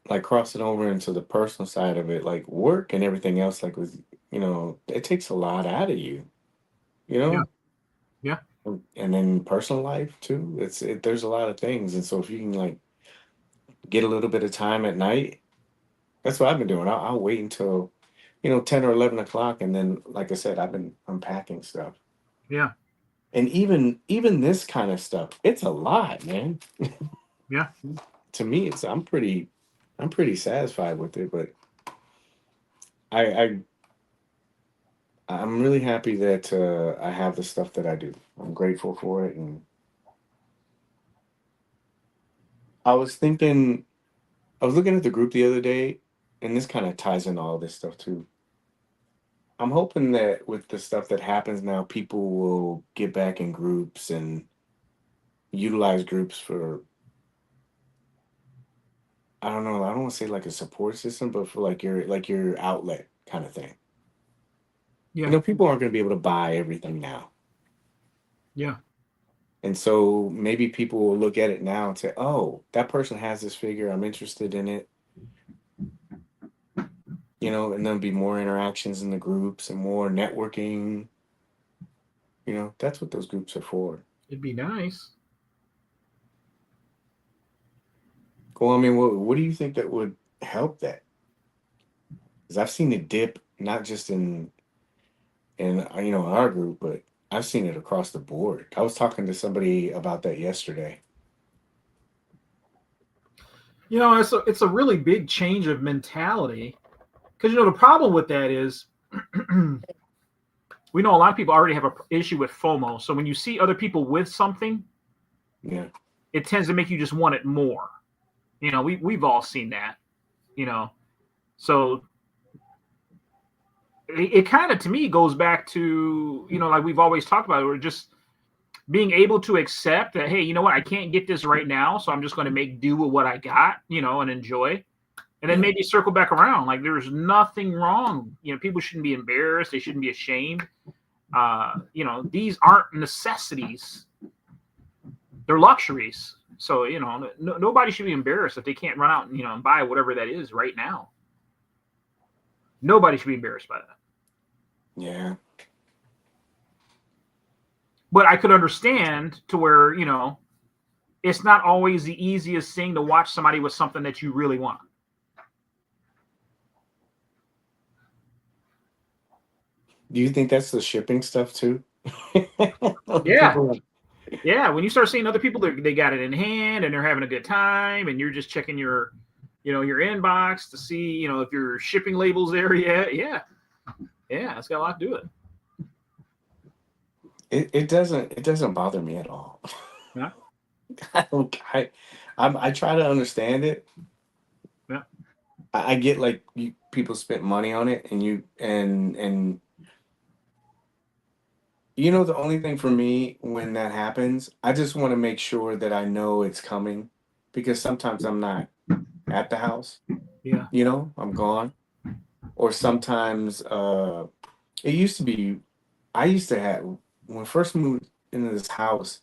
like crossing over into the personal side of it, like work and everything else, like with it takes a lot out of you, you Yeah. know, Yeah. and then personal life too. There's a lot of things, and so if you can like get a little bit of time at night, that's what I've been doing. I'll wait until 10 or 11 o'clock, and then like I said, I've been unpacking stuff, Yeah. and even this kind of stuff, it's a lot, man. Yeah. To me, I'm pretty satisfied with it, but I I'm really happy that I have the stuff that I do. I'm grateful for it, and I was thinking, I was looking at the group the other day, and this kind of ties into all this stuff too. I'm hoping that with the stuff that happens now, people will get back in groups and utilize groups for, I don't know, I don't want to say like a support system, but for like your outlet kind of thing. Yeah. People aren't going to be able to buy everything now. Yeah. And so maybe people will look at it now and say, "Oh, that person has this figure. I'm interested in it." And there'll be more interactions in the groups and more networking. That's what those groups are for. It'd be nice. Well, I mean, what do you think that would help that? Because I've seen it dip not just in our group, but I've seen it across the board. I was talking to somebody about that yesterday. It's a really big change of mentality because the problem with that is we know a lot of people already have a issue with FOMO. So when you see other people with something, Yeah. it tends to make you just want it more. We've all seen that. So it kind of to me goes back to like we've always talked about. We're just being able to accept that, hey, you know what, I can't get this right now, so I'm just going to make do with what I got, and enjoy. And then Yeah. maybe circle back around. Like there's nothing wrong. People shouldn't be embarrassed. They shouldn't be ashamed. These aren't necessities. They're luxuries. So, nobody should be embarrassed if they can't run out and buy whatever that is right now. Nobody should be embarrassed by that. Yeah. But I could understand to where, it's not always the easiest thing to watch somebody with something that you really want. Do you think that's the shipping stuff too? Yeah. People Yeah. When you start seeing other people, they got it in hand and they're having a good time, and you're just checking your inbox to see, if your shipping label's there yet. Yeah. Yeah. It's got a lot to do with it. it doesn't bother me at all. Yeah. I don't I try to understand it. Yeah. I get like people spent money on it, and the only thing for me when that happens, I just want to make sure that I know it's coming, because sometimes I'm not at the house, Yeah. I'm gone. Or sometimes it used to be, I used to have, when I first moved into this house,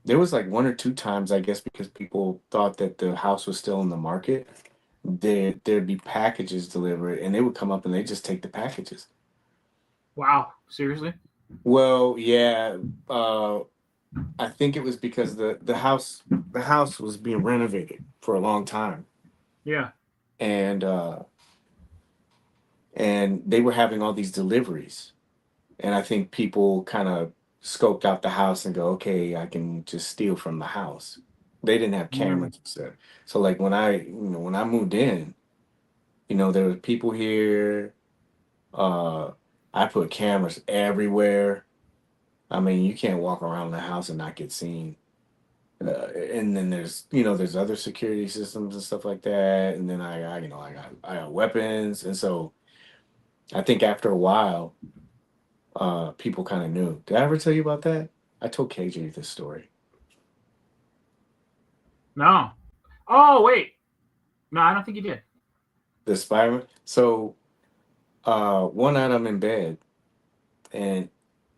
there was like one or two times, I guess, because people thought that the house was still in the market, there'd be packages delivered, and they would come up and they just take the packages. Wow, seriously? Well, yeah. I think it was because the house was being renovated for a long time, Yeah. and they were having all these deliveries, and I think people kind of scoped out the house and go, okay, I can just steal from the house. They didn't have Mm, cameras and stuff, so like when I moved in, there were people here. Uh, I put cameras everywhere. I mean, you can't walk around the house and not get seen. And then there's other security systems and stuff like that. And then I got weapons, and so I think after a while, people kind of knew. Did I ever tell you about that? I told KJ this story. no. Oh, wait. No, I don't think you did. The Spider-Man. So one night I'm in bed, and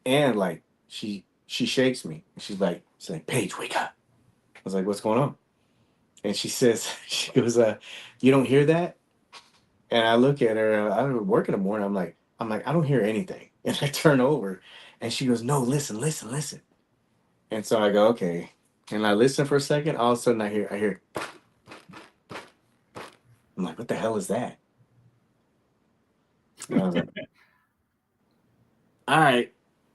like she shakes me. She's like, Paige, wake up. I was like, what's going on? And she says, she goes, you don't hear that? And I look at her. I was working in the morning. I'm like, I don't hear anything. And I turn over, and she goes, no, listen, listen, listen. And so I go, okay. And I listen for a second. All of a sudden, I hear. I'm like, what the hell is that? And I was like, all right.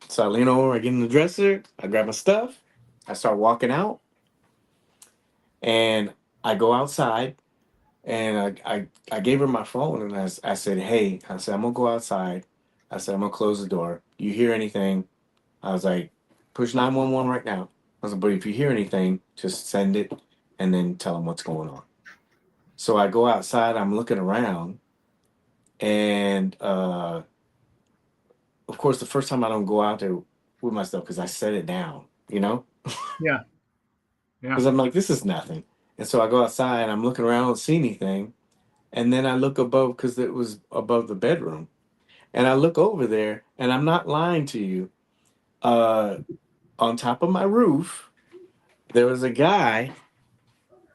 So I lean over. I get in the dresser. I grab my stuff. I start walking out, and I go outside. And I gave her my phone, and I said, hey, I said, I'm gonna go outside. I said, I'm gonna close the door. You hear anything? I was like, push 911 right now. I was like, but if you hear anything, just send it and then tell them what's going on. So I go outside, I'm looking around, and of course, the first time I don't go out there with my stuff because I set it down, Yeah. Yeah. because I'm like, this is nothing. And so I go outside, I'm looking around, I don't see anything. And then I look above because it was above the bedroom. And I look over there, and I'm not lying to you. Uh, on top of my roof, there was a guy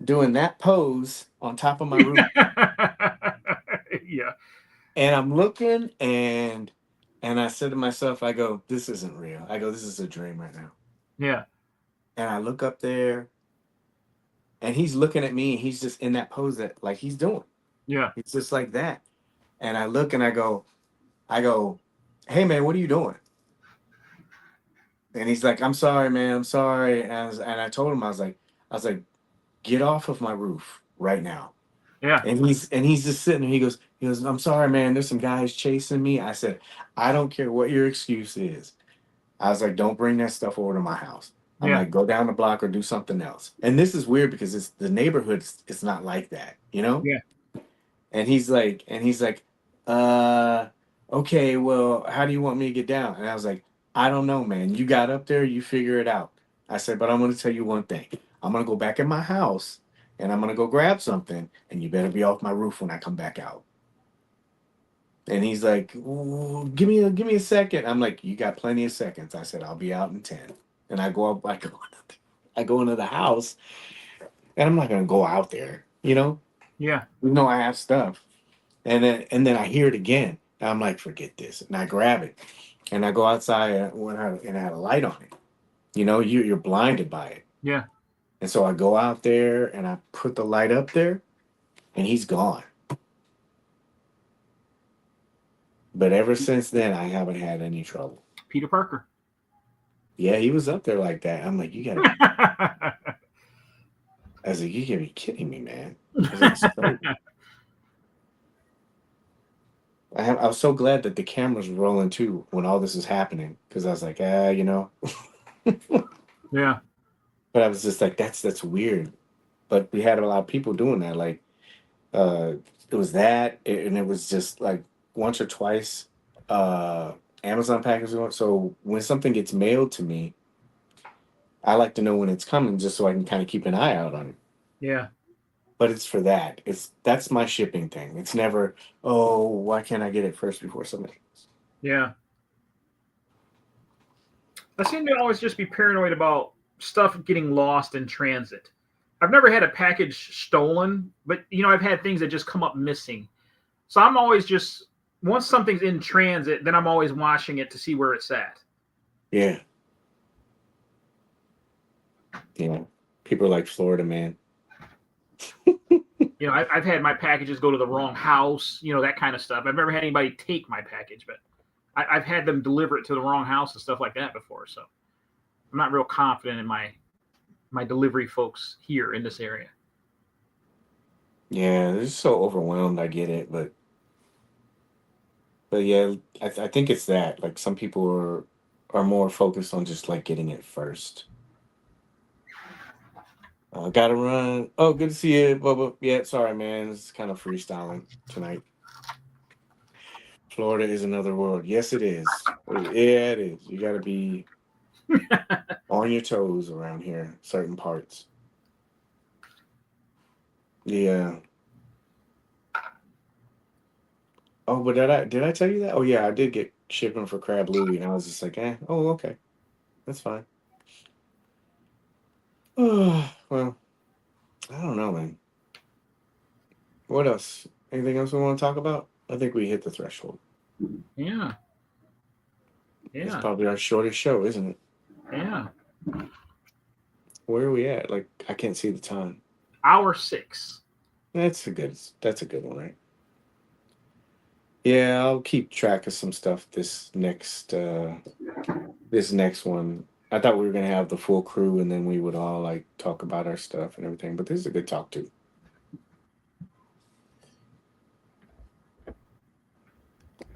doing that pose on top of my roof. Yeah. And I'm looking, and I said to myself, I go, this isn't real. I go, this is a dream right now. Yeah. And I look up there, and he's looking at me, and he's just in that pose that like he's doing. Yeah. It's just like that. And I look and I go, hey man, what are you doing? And he's like, I'm sorry, man, I'm sorry. And I told him, I was like, get off of my roof right now. Yeah. And he's just sitting there. He goes, I'm sorry, man. There's some guys chasing me. I said, I don't care what your excuse is. I was like, don't bring that stuff over to my house. I'm Yeah. like, go down the block or do something else. And this is weird because it's the neighborhood. It's not like that, you know. Yeah. And he's like, uh, okay, well, how do you want me to get down? And I was like, I don't know, man. You got up there, you figure it out. I said, but I'm gonna tell you one thing. I'm gonna go back in my house and I'm gonna go grab something, and you better be off my roof when I come back out. And he's like, "Ooh, give me a second." I'm like, you got plenty of seconds. I said, I'll be out in 10. And I go up, I go into the house, and I'm not gonna go out there, Yeah. I have stuff. And then I hear it again. And I'm like, forget this. And I grab it. And I go outside and I had a light on it. You're blinded by it. Yeah. And so I go out there and I put the light up there, and he's gone. But ever since then, I haven't had any trouble. Peter Parker. Yeah, he was up there like that. I'm like, I was like, you gotta be kidding me, man. I was like, so, I was so glad that the cameras were rolling too when all this was happening, because I was like, Yeah. But I was just like, that's weird. But we had a lot of people doing that. Like, uh, it was that, and it was just like once or twice. Uh, Amazon packages. So when something gets mailed to me, I like to know when it's coming, just so I can kind of keep an eye out on it. Yeah. But it's for that. That's my shipping thing. It's never, oh, why can't I get it first before somebody else? Yeah. I seem to always just be paranoid about stuff getting lost in transit. I've never had a package stolen, but I've had things that just come up missing. So I'm always just once something's in transit, then I'm always watching it to see where it's at. Yeah. Yeah. People are like Florida, man. I've had my packages go to the wrong house, that kind of stuff. I've never had anybody take my package, but I've had them deliver it to the wrong house and stuff like that before. So I'm not real confident in my delivery folks here in this area. Yeah, they're just so overwhelmed. I get it, but yeah, I think it's that. Like some people are more focused on just like getting it first. Gotta run. Oh, good to see you, Bubba. Yeah, sorry, man. It's kind of freestyling tonight. Florida is another world. Yes, it is. Yeah, it is. You gotta be on your toes around here, certain parts. Yeah. Oh, but did I tell you that? Oh yeah, I did get shipping for Crab Louie, and I was just like, oh, okay, that's fine. Well, I don't know, man. What else? Anything else we want to talk about? I think we hit the threshold. Yeah. It's Yeah. probably our shortest show, isn't it? Yeah. Where are we at? Like, I can't see the time. Hour 6. That's a good one, right? Yeah, I'll keep track of some stuff this next one. I thought we were gonna have the full crew and then we would all like talk about our stuff and everything, but this is a good talk too.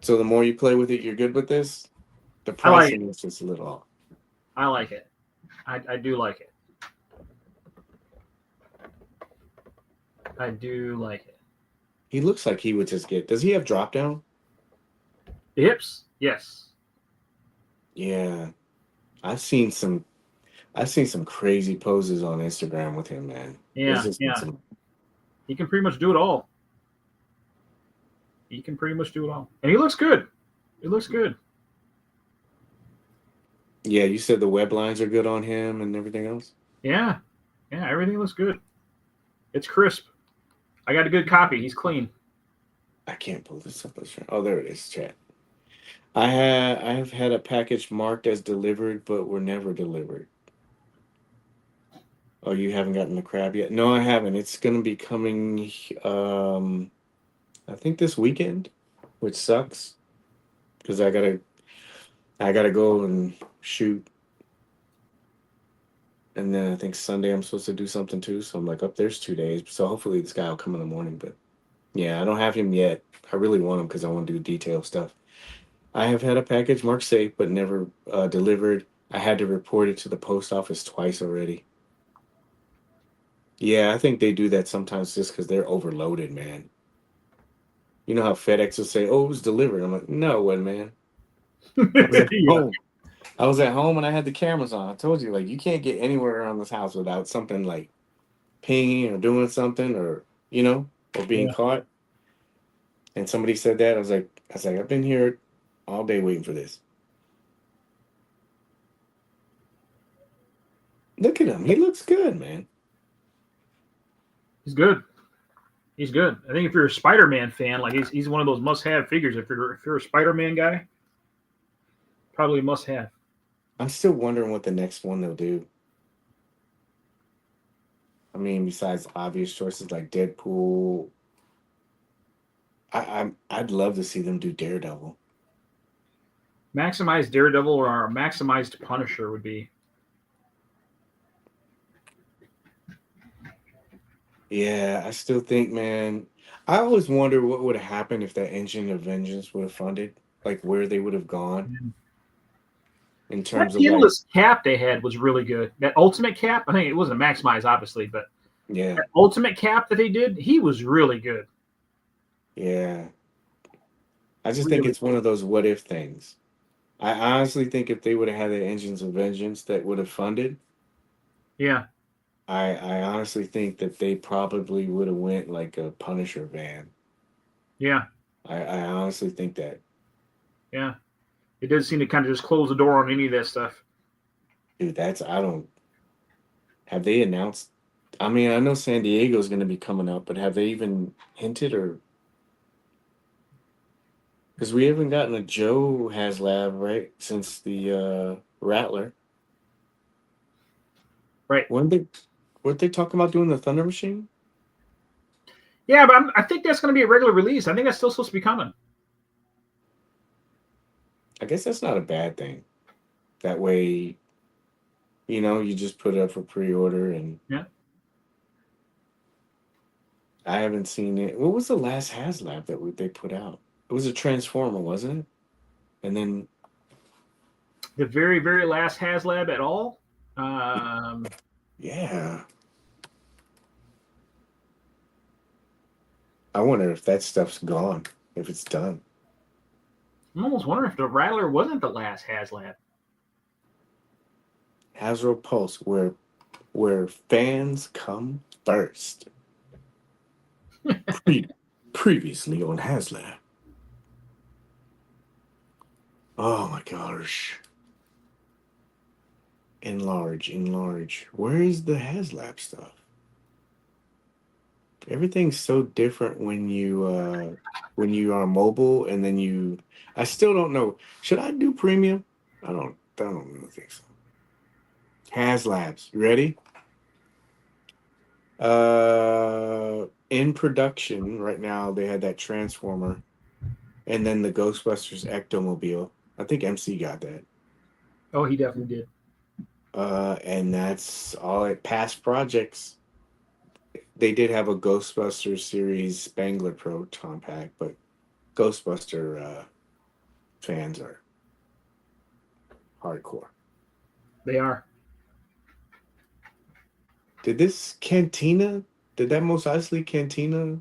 So the more you play with it, you're good with this. The I like it. pricing is just a little off. I like it. I do like it. I do like it. He looks like he would just get. Does he have drop down? The hips? Yes. Yeah, I've seen some. I've seen some crazy poses on Instagram with him, man. There's Yeah. just Yeah. some. He can pretty much do it all. He can pretty much do it all. And he looks good. He looks good. Yeah, you said the web lines are good on him and everything else. Yeah. Yeah. Everything looks good. It's crisp. I got a good copy. He's clean. I can't pull this up. Oh, there it is, chat. I have had a package marked as delivered, but were never delivered. Oh, you haven't gotten the crab yet? No, I haven't. It's gonna be coming. I think this weekend, which sucks because I gotta go and shoot, and then I think Sunday I'm supposed to do something too. So I'm like, up there's 2 days. So hopefully this guy will come in the morning. But yeah, I don't have him yet. I really want him because I want to do detail stuff. I have had a package marked safe but never delivered. I had to report it to the post office twice already. Yeah, I think they do that sometimes just because they're overloaded, man. You know how FedEx will say, "Oh, it was delivered." I'm like, "No, it wasn't, man. I was at Yeah. home. I was at home and I had the cameras on. I told you, like, you can't get anywhere around this house without something like pinging or doing something or being Yeah. caught." And somebody said that. I was like, I've been here all day waiting for this. Look at him. He looks good, man. He's good. He's good. I think if you're a Spider-Man fan, like he's one of those must-have figures. If you're a Spider-Man guy, probably must-have. I'm still wondering what the next one they'll do. I mean, besides obvious choices like Deadpool, I'd love to see them do Daredevil. Maximized Daredevil or a maximized Punisher would be. Yeah, I still think, man. I always wonder what would have happened if that Engine of Vengeance would have funded, like where they would have gone in That terms of like, Endless Cap they had was really good. That Ultimate Cap, I think it wasn't maximized, obviously, but yeah, that Ultimate Cap that they did, he was really good. yeah. I just think Really. it's one of those what if things. I honestly think if they would have had the Engines of Vengeance that would have funded, Yeah. I honestly think that they probably would have went like a Punisher van. Yeah. I honestly think that. Yeah. It did seem to kind of just close the door on any of that stuff. Dude, I don't, have they announced? I mean, I know San Diego's going to be coming up, but have they even hinted or? Because we haven't gotten a Joe HasLab, right, since the Rattler. Right. Weren't they talking about doing the Thunder Machine? Yeah, but I think that's going to be a regular release. I think that's still supposed to be coming. I guess that's not a bad thing. That way, you just put it up for pre-order, and Yeah. I haven't seen it. What was the last HasLab that they put out? It was a Transformer, wasn't it? And then The very, very last HasLab at all. Um, yeah, I wonder if that stuff's gone, if it's done. I'm almost wondering if the Rattler wasn't the last HasLab. Hasbro Pulse, where fans come first. Previously on HasLab. Oh my gosh. Enlarge. Where is the HasLab stuff? Everything's so different when you are mobile, and then I still don't know. Should I do premium? I don't really think so. HasLabs. You ready? In production right now, they had that Transformer, and then the Ghostbusters Ectomobile. I think MC got that. Oh, he definitely did. And that's all at past projects. They did have a Ghostbusters series Spangler Proton Pack, but Ghostbuster fans are hardcore. They are. Did that Mos Eisley Cantina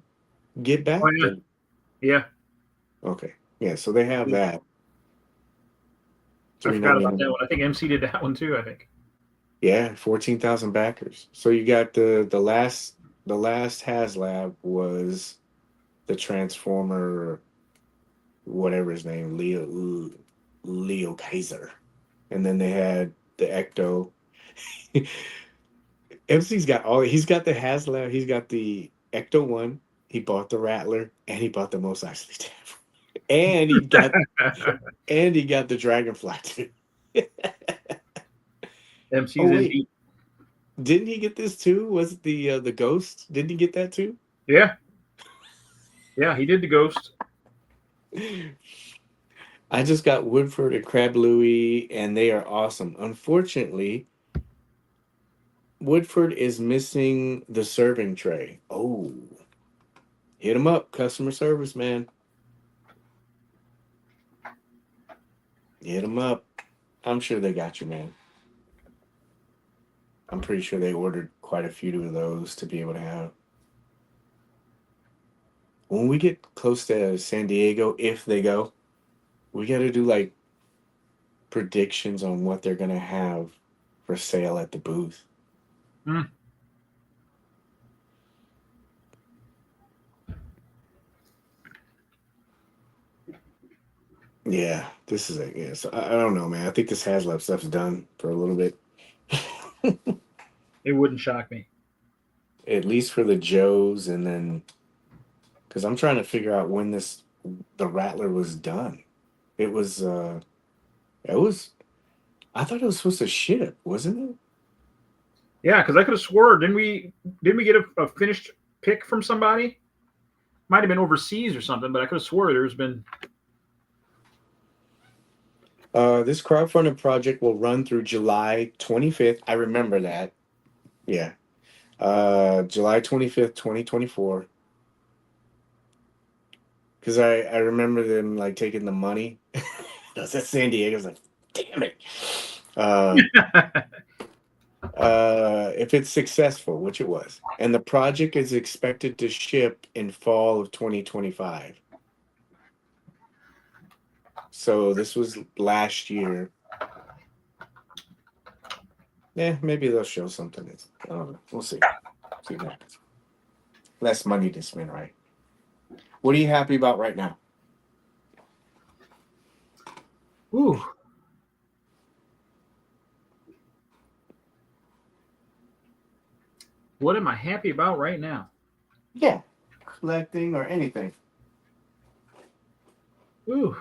get Oh back? yeah. Yeah. Okay. Yeah, so they have that. I forgot about that 399. one. I think MC did that one too. I think. Yeah, 14,000 backers. So you got the last HasLab was the Transformer, whatever his name, Leo Kaiser. And then they had the Ecto. He's got the HasLab, he's got the Ecto one, he bought the Rattler, and he bought the Mos Eisley tab. And he got the Dragonfly too. Oh MC's in wait, deep. didn't he get this too? Was it the Ghost? Didn't he get that too? Yeah. Yeah, he did the Ghost. I just got Woodford and Crab Louie, and they are awesome. Unfortunately, Woodford is missing the serving tray. Oh, hit him up, customer service, man. Hit him up. I'm sure they got you, man. I'm pretty sure they ordered quite a few of those to be able to have. When we get close to San Diego, if they go, we got to do like predictions on what they're going to have for sale at the booth. Mm. Yeah, this is yeah. So I don't know, man. I think this HasLab stuff's done for a little bit. It wouldn't shock me. At least for the Joes, and then because I'm trying to figure out when the Rattler was done. It was it was I thought it was supposed to ship, wasn't it? Yeah, because I could have swore didn't we get a finished pick from somebody? Might have been overseas or something, but I could have swore there's been. This crowdfunding project will run through July 25th. I remember that. Yeah. July 25th, 2024. Because I remember them like taking the money. I was at San Diego. I was like, damn it. Uh, if it's successful, which it was, and the project is expected to ship in fall of 2025. So this was last year. Yeah, maybe they'll show something. I don't know. We'll see. See what happens. Less money to spend, right? What are you happy about right now? Ooh. What am I happy about right now? Yeah, collecting or anything. Ooh,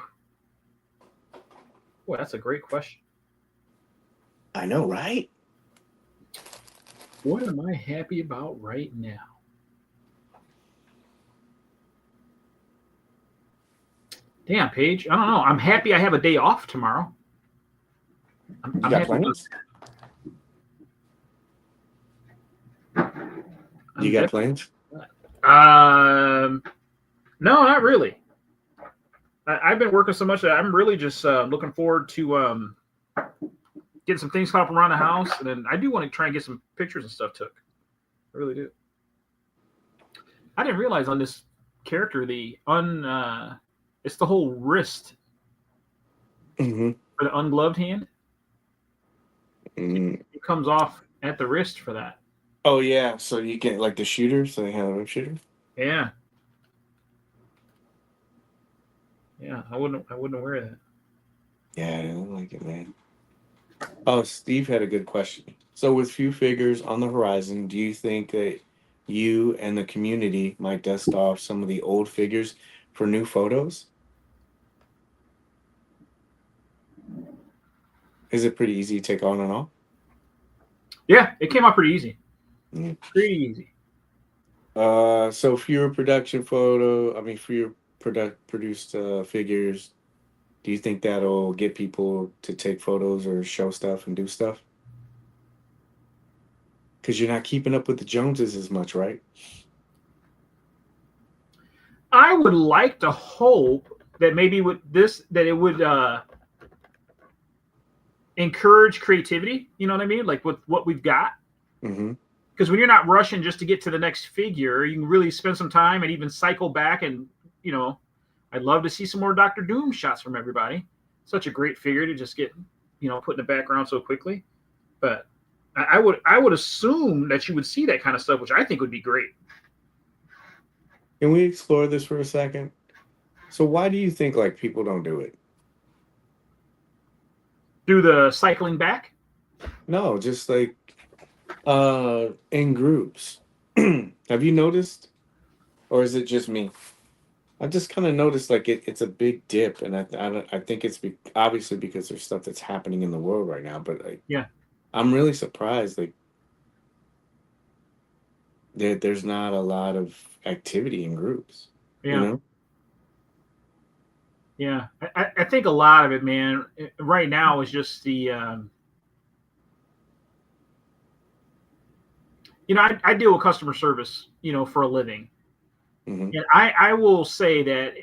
boy, that's a great question. I know, right? What am I happy about right now? Damn, Paige. I don't know. I'm happy I have a day off tomorrow. You I'm got happy about plans? You I'm got definitely plans? no, not really. I've been working so much that I'm really just looking forward to getting some things caught up around the house, and then I do want to try and get some pictures and stuff took. I really do. I didn't realize on this character it's the whole wrist Mm-hmm. for the ungloved hand. Mm. It comes off at the wrist for that. Oh yeah, so you get like the shooter, so they have a web shooter. Yeah, yeah. I wouldn't wear that. Yeah, I don't like it, man. Oh, Steve had a good question. So, with few figures on the horizon, do you think that you and the community might dust off some of the old figures for new photos? Is it pretty easy to take on and off? Yeah, it came out pretty easy. Mm. Pretty easy. So fewer production photo. I mean, fewer produced figures. Do you think that'll get people to take photos or show stuff and do stuff? Because you're not keeping up with the Joneses as much, right? I would like to hope that maybe with this that it would encourage creativity. You know what I mean? Like with what we've got. Mm-hmm. Because when you're not rushing just to get to the next figure, you can really spend some time and even cycle back. And I'd love to see some more Doctor Doom shots from everybody. Such a great figure to just get put in the background so quickly. But I would assume that you would see that kind of stuff, which I think would be great. Can we explore this for a second? So why do you think like people don't do it? Do the cycling back? No, just like in groups. Have you noticed? Or is it just me? I just kind of noticed like it's a big dip, and I think it's obviously because there's stuff that's happening in the world right now. But like, Yeah, I'm really surprised like there's not a lot of activity in groups. You yeah, know? yeah. I think a lot of it, man, right now is just the I deal with customer service, for a living. Hmm. And I will say that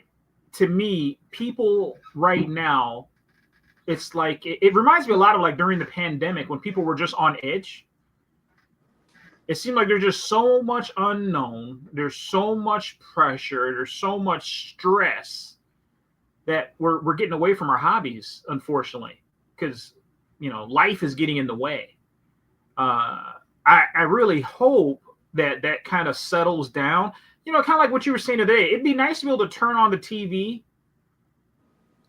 to me, people right now, it's like it reminds me a lot of like during the pandemic when people were just on edge. It seemed like there's just so much unknown. There's so much pressure. There's so much stress that we're getting away from our hobbies, unfortunately, because life is getting in the way. I really hope that kind of settles down. Kind of like what you were saying today. It'd be nice to be able to turn on the TV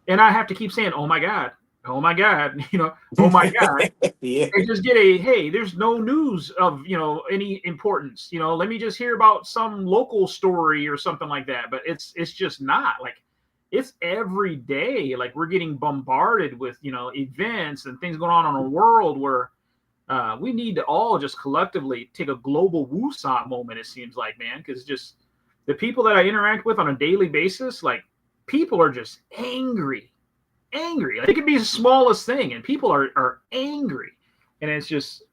and I have to keep saying, oh my God, oh my God, Yeah. and just get a hey, there's no news of any importance. Let me just hear about some local story or something like that. But it's just not like it's every day. Like we're getting bombarded with events and things going on in a world where we need to all just collectively take a global woosah moment. It seems like, man, because just the people that I interact with on a daily basis, like people are just angry. Like, it could be the smallest thing, and people are angry, and it's just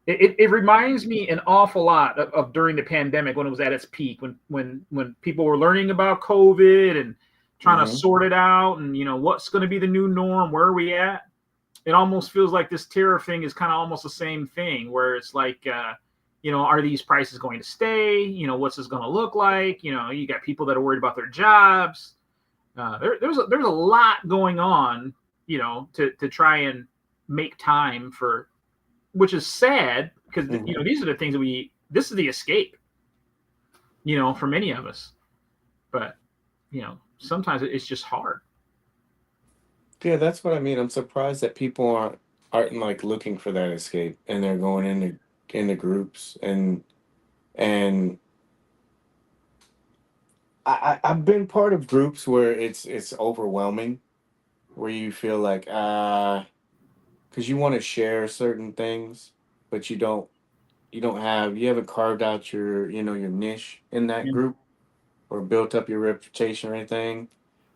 it reminds me an awful lot of during the pandemic when it was at its peak, when people were learning about COVID and trying to Hmm. sort it out, and what's going to be the new norm, where are we at? It almost feels like this tariff thing is kind of almost the same thing, where it's like, are these prices going to stay? What's this going to look like? You got people that are worried about their jobs. There's a lot going on, to try and make time for, which is sad because Hmm. these are the things that this is the escape, for many of us. But sometimes it's just hard. Yeah, that's what I mean. I'm surprised that people aren't like looking for that escape, and they're going into groups and I've been part of groups where it's overwhelming, where you feel like because you want to share certain things, but you haven't carved out your niche in that Yeah. group or built up your reputation or anything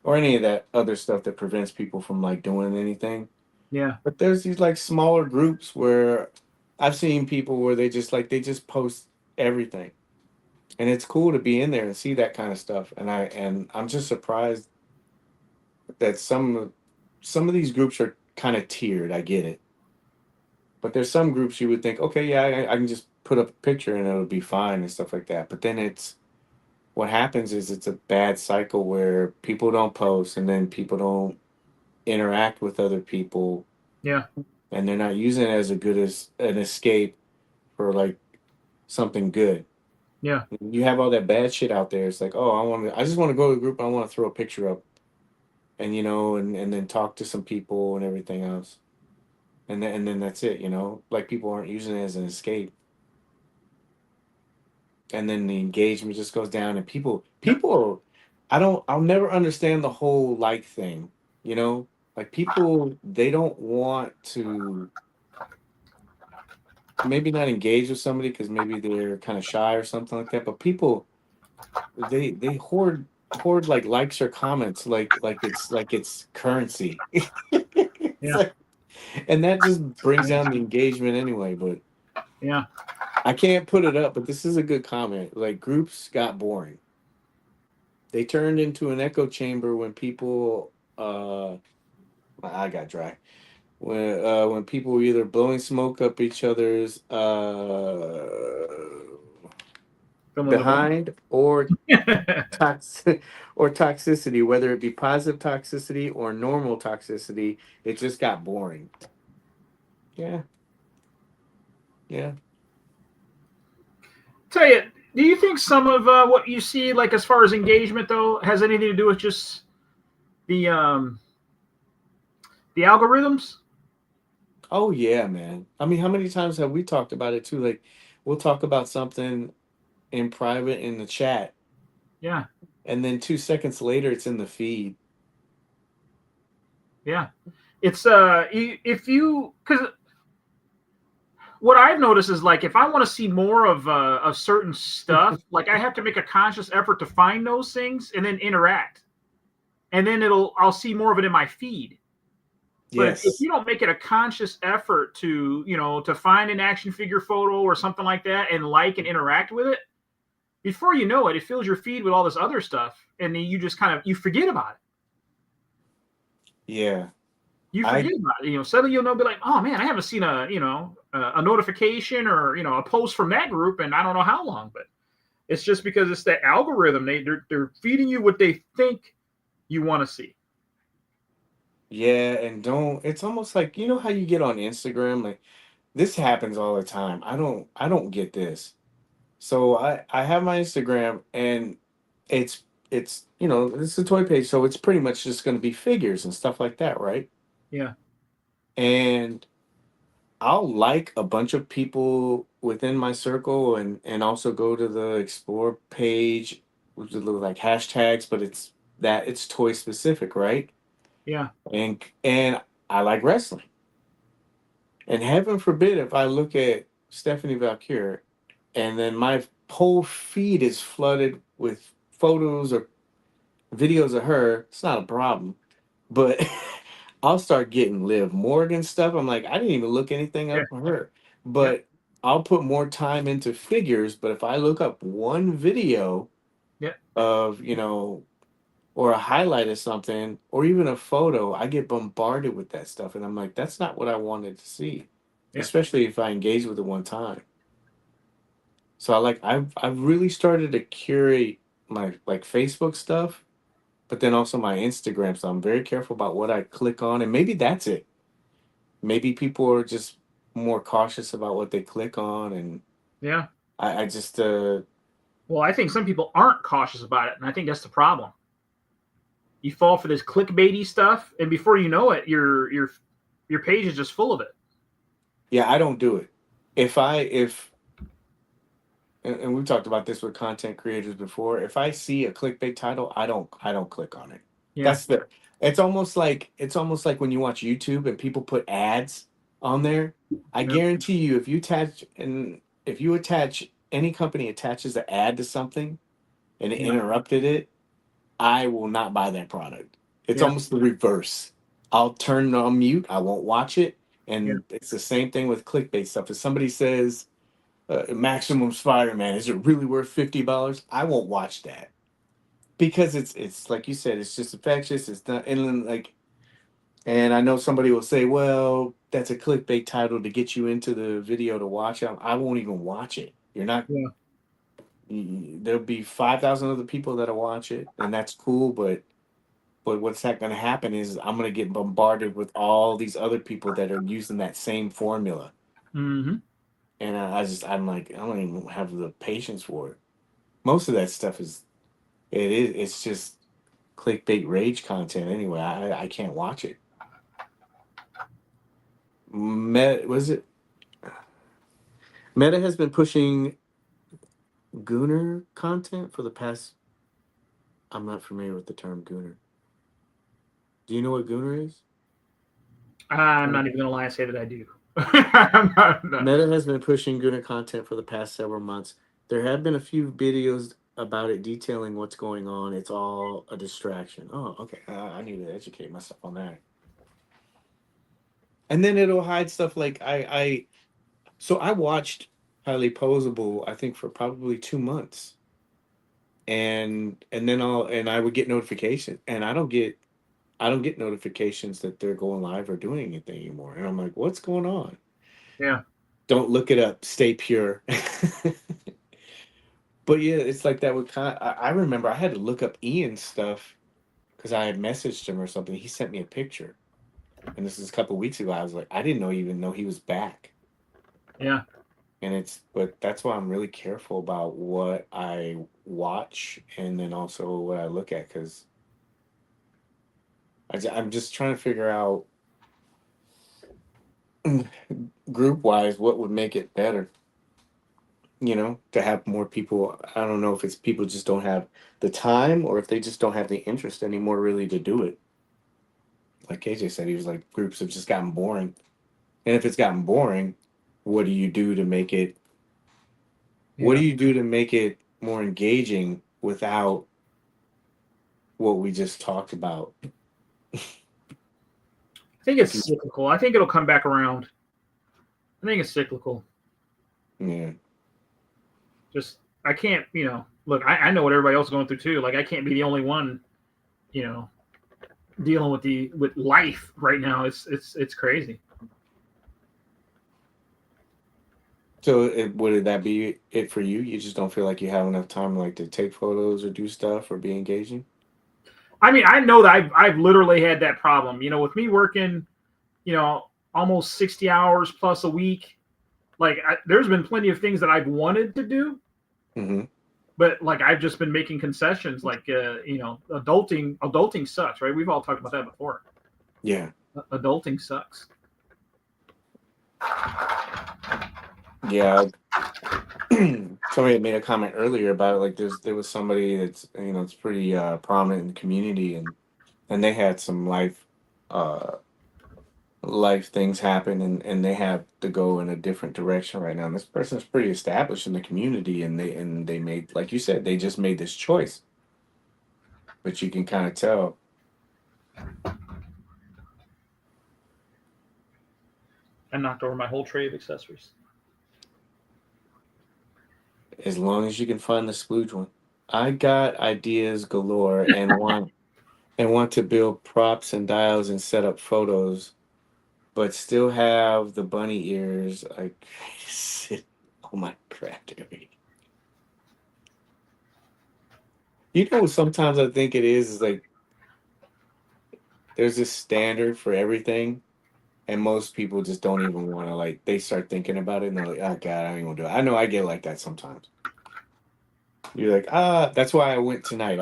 or any of that other stuff that prevents people from like doing anything. Yeah. But there's these like smaller groups where I've seen people where they just post everything. And it's cool to be in there and see that kind of stuff. And I'm just surprised that some of these groups are kind of tiered. I get it. But there's some groups you would think, okay, yeah, I can just put up a picture and it'll be fine and stuff like that. But then what happens is it's a bad cycle where people don't post and then people don't interact with other people Yeah. and they're not using it as a good as an escape for like something good. Yeah. You have all that bad shit out there. It's like, oh, I just want to go to the group. I want to throw a picture up and and then talk to some people and everything else. And then that's it, like people aren't using it as an escape. And then the engagement just goes down and I'll never understand the whole like thing, you know? Like people they don't want to maybe not engage with somebody because maybe they're kind of shy or something like that, but people they hoard like likes or comments like it's currency. It's Yeah. like, and that just brings Yeah. down the engagement anyway, but Yeah. I can't put it up, but this is a good comment. Like groups got boring. They turned into an echo chamber when people I got dry. When people were either blowing smoke up each other's Fill in the blank. behind or toxicity, whether it be positive toxicity or normal toxicity, it just got boring. Yeah, yeah. Tell you, do you think some of what you see, like as far as engagement, though, has anything to do with just the um, the algorithms? Oh yeah, man. I mean, how many times have we talked about it too? Like, we'll talk about something in private in the chat, Yeah. and then 2 seconds later, it's in the feed. Yeah. It's if you because what I've noticed is like if I want to see more of certain stuff, like I have to make a conscious effort to find those things and then interact, and then I'll see more of it in my feed. But if Yes. you don't make it a conscious effort to to find an action figure photo or something like that and like and interact with it, before you know it, it fills your feed with all this other stuff, and then you just kind of you forget about it. Yeah. You I forget about it. Suddenly you'll know, be like, oh man, I haven't seen a notification or a post from that group, and I don't know how long. But it's just because it's the algorithm. They're feeding you what they think you want to see. Yeah, and don't it's almost like how you get on Instagram like this happens all the time. I don't get this. So I have my Instagram and it's it's a toy page, so it's pretty much just going to be figures and stuff like that, right? Yeah, And I'll like a bunch of people within my circle and also go to the explore page with the little like hashtags, but it's toy specific, right? yeah, And I like wrestling. And heaven forbid if I look at Stephanie Valkyr and then my whole feed is flooded with photos or videos of her, it's not a problem. But I'll start getting Liv Morgan stuff. I'm like, I didn't even look anything yeah, up for her. yeah, But I'll put more time into figures. But if I look up one video yeah, of, or a highlight of something, or even a photo, I get bombarded with that stuff. And I'm like, that's not what I wanted to see, yeah, especially if I engage with it one time. So I've really started to curate my like Facebook stuff, but then also my Instagram. So I'm very careful about what I click on, and maybe that's it. Maybe people are just more cautious about what they click on, and yeah. I just Well, I think some people aren't cautious about it, and I think that's the problem. You fall for this clickbaity stuff, and before you know it, your page is just full of it. yeah, I don't do it. If and we've talked about this with content creators before. If I see a clickbait title, I don't click on it. Yeah. That's the it's almost like when you watch YouTube and people put ads on there. I Yep. guarantee you if you attach any company attaches an ad to something and it Yeah. interrupted it, I will not buy that product. It's Yeah. almost the reverse. I'll turn on mute, I won't watch it. Yeah. And it's the same thing with clickbait stuff. If somebody says Maximum Spider-Man, is it really worth $50? I won't watch that because it's like you said, it's just infectious. It's not, and then, like, and I know somebody will say, well, that's a clickbait title to get you into the video to watch it. I won't even watch it. You're not. Yeah. There'll be 5,000 other people that'll watch it, and that's cool. But what's not going to happen is I'm going to get bombarded with all these other people that are using that same formula, Mm-hmm. and I'm like, I don't even have the patience for it. Most of that stuff it's just clickbait rage content anyway. I can't watch it. Was it Meta has been pushing Gooner content for the past. I'm not familiar with the term Gooner. Do you know what Gooner is? I'm Um, not even gonna lie and say that I do. I'm not, no. Meta has been pushing Gooner content for the past several months. There have been a few videos about it detailing what's going on. It's all a distraction. Oh, okay. I need to educate myself on that. And then it'll hide stuff like so I watched Highly Posable, I think for probably 2 months. And then I would get notifications and I don't get notifications that they're going live or doing anything anymore. And I'm like, what's going on? Yeah. Don't look it up. Stay pure. But yeah, it's like that would I remember I had to look up Ian's stuff because I had messaged him or something. He sent me a picture. And this is a couple weeks ago. I was like, I didn't even know he was back. Yeah. And but that's why I'm really careful about what I watch and then also what I look at because I'm just trying to figure out group wise what would make it better. To have more people. I don't know if it's people just don't have the time or if they just don't have the interest anymore really to do it. Like KJ said, he was like, groups have just gotten boring. And if it's gotten boring, what do you do to make it what Yeah. do you do to make it more engaging without what we just talked about? I think it's cyclical. I think it'll come back around. I think it's cyclical. Yeah. Just I can't, look, I know what everybody else is going through too. Like I can't be the only one, you know, dealing with life right now. It's crazy. So would that be it for you? You just don't feel like you have enough time like to take photos or do stuff or be engaging? I mean, I know that I've literally had that problem. With me working, almost 60 hours plus a week. Like there's been plenty of things that I've wanted to do, Mm-hmm. but like I've just been making concessions. Like adulting sucks, right? We've all talked about that before. Yeah. Adulting sucks. Yeah. Somebody had made a comment earlier about it. Like there was somebody that's it's pretty prominent in the community and they had some uh life things happen and they have to go in a different direction right now. And this person's pretty established in the community and they made, like you said, they just made this choice. But you can kind of tell. I knocked over my whole tray of accessories. As long as you can find the splooge one. I got ideas galore and want to build props and dials and set up photos, but still have the bunny ears. I sit on my craft area. Sometimes I think it is like there's this standard for everything, and most people just don't even want to like. They start thinking about it, and they're like, "Oh God, I don't even want to do it." I know I get like that sometimes. You're like, that's why I went tonight.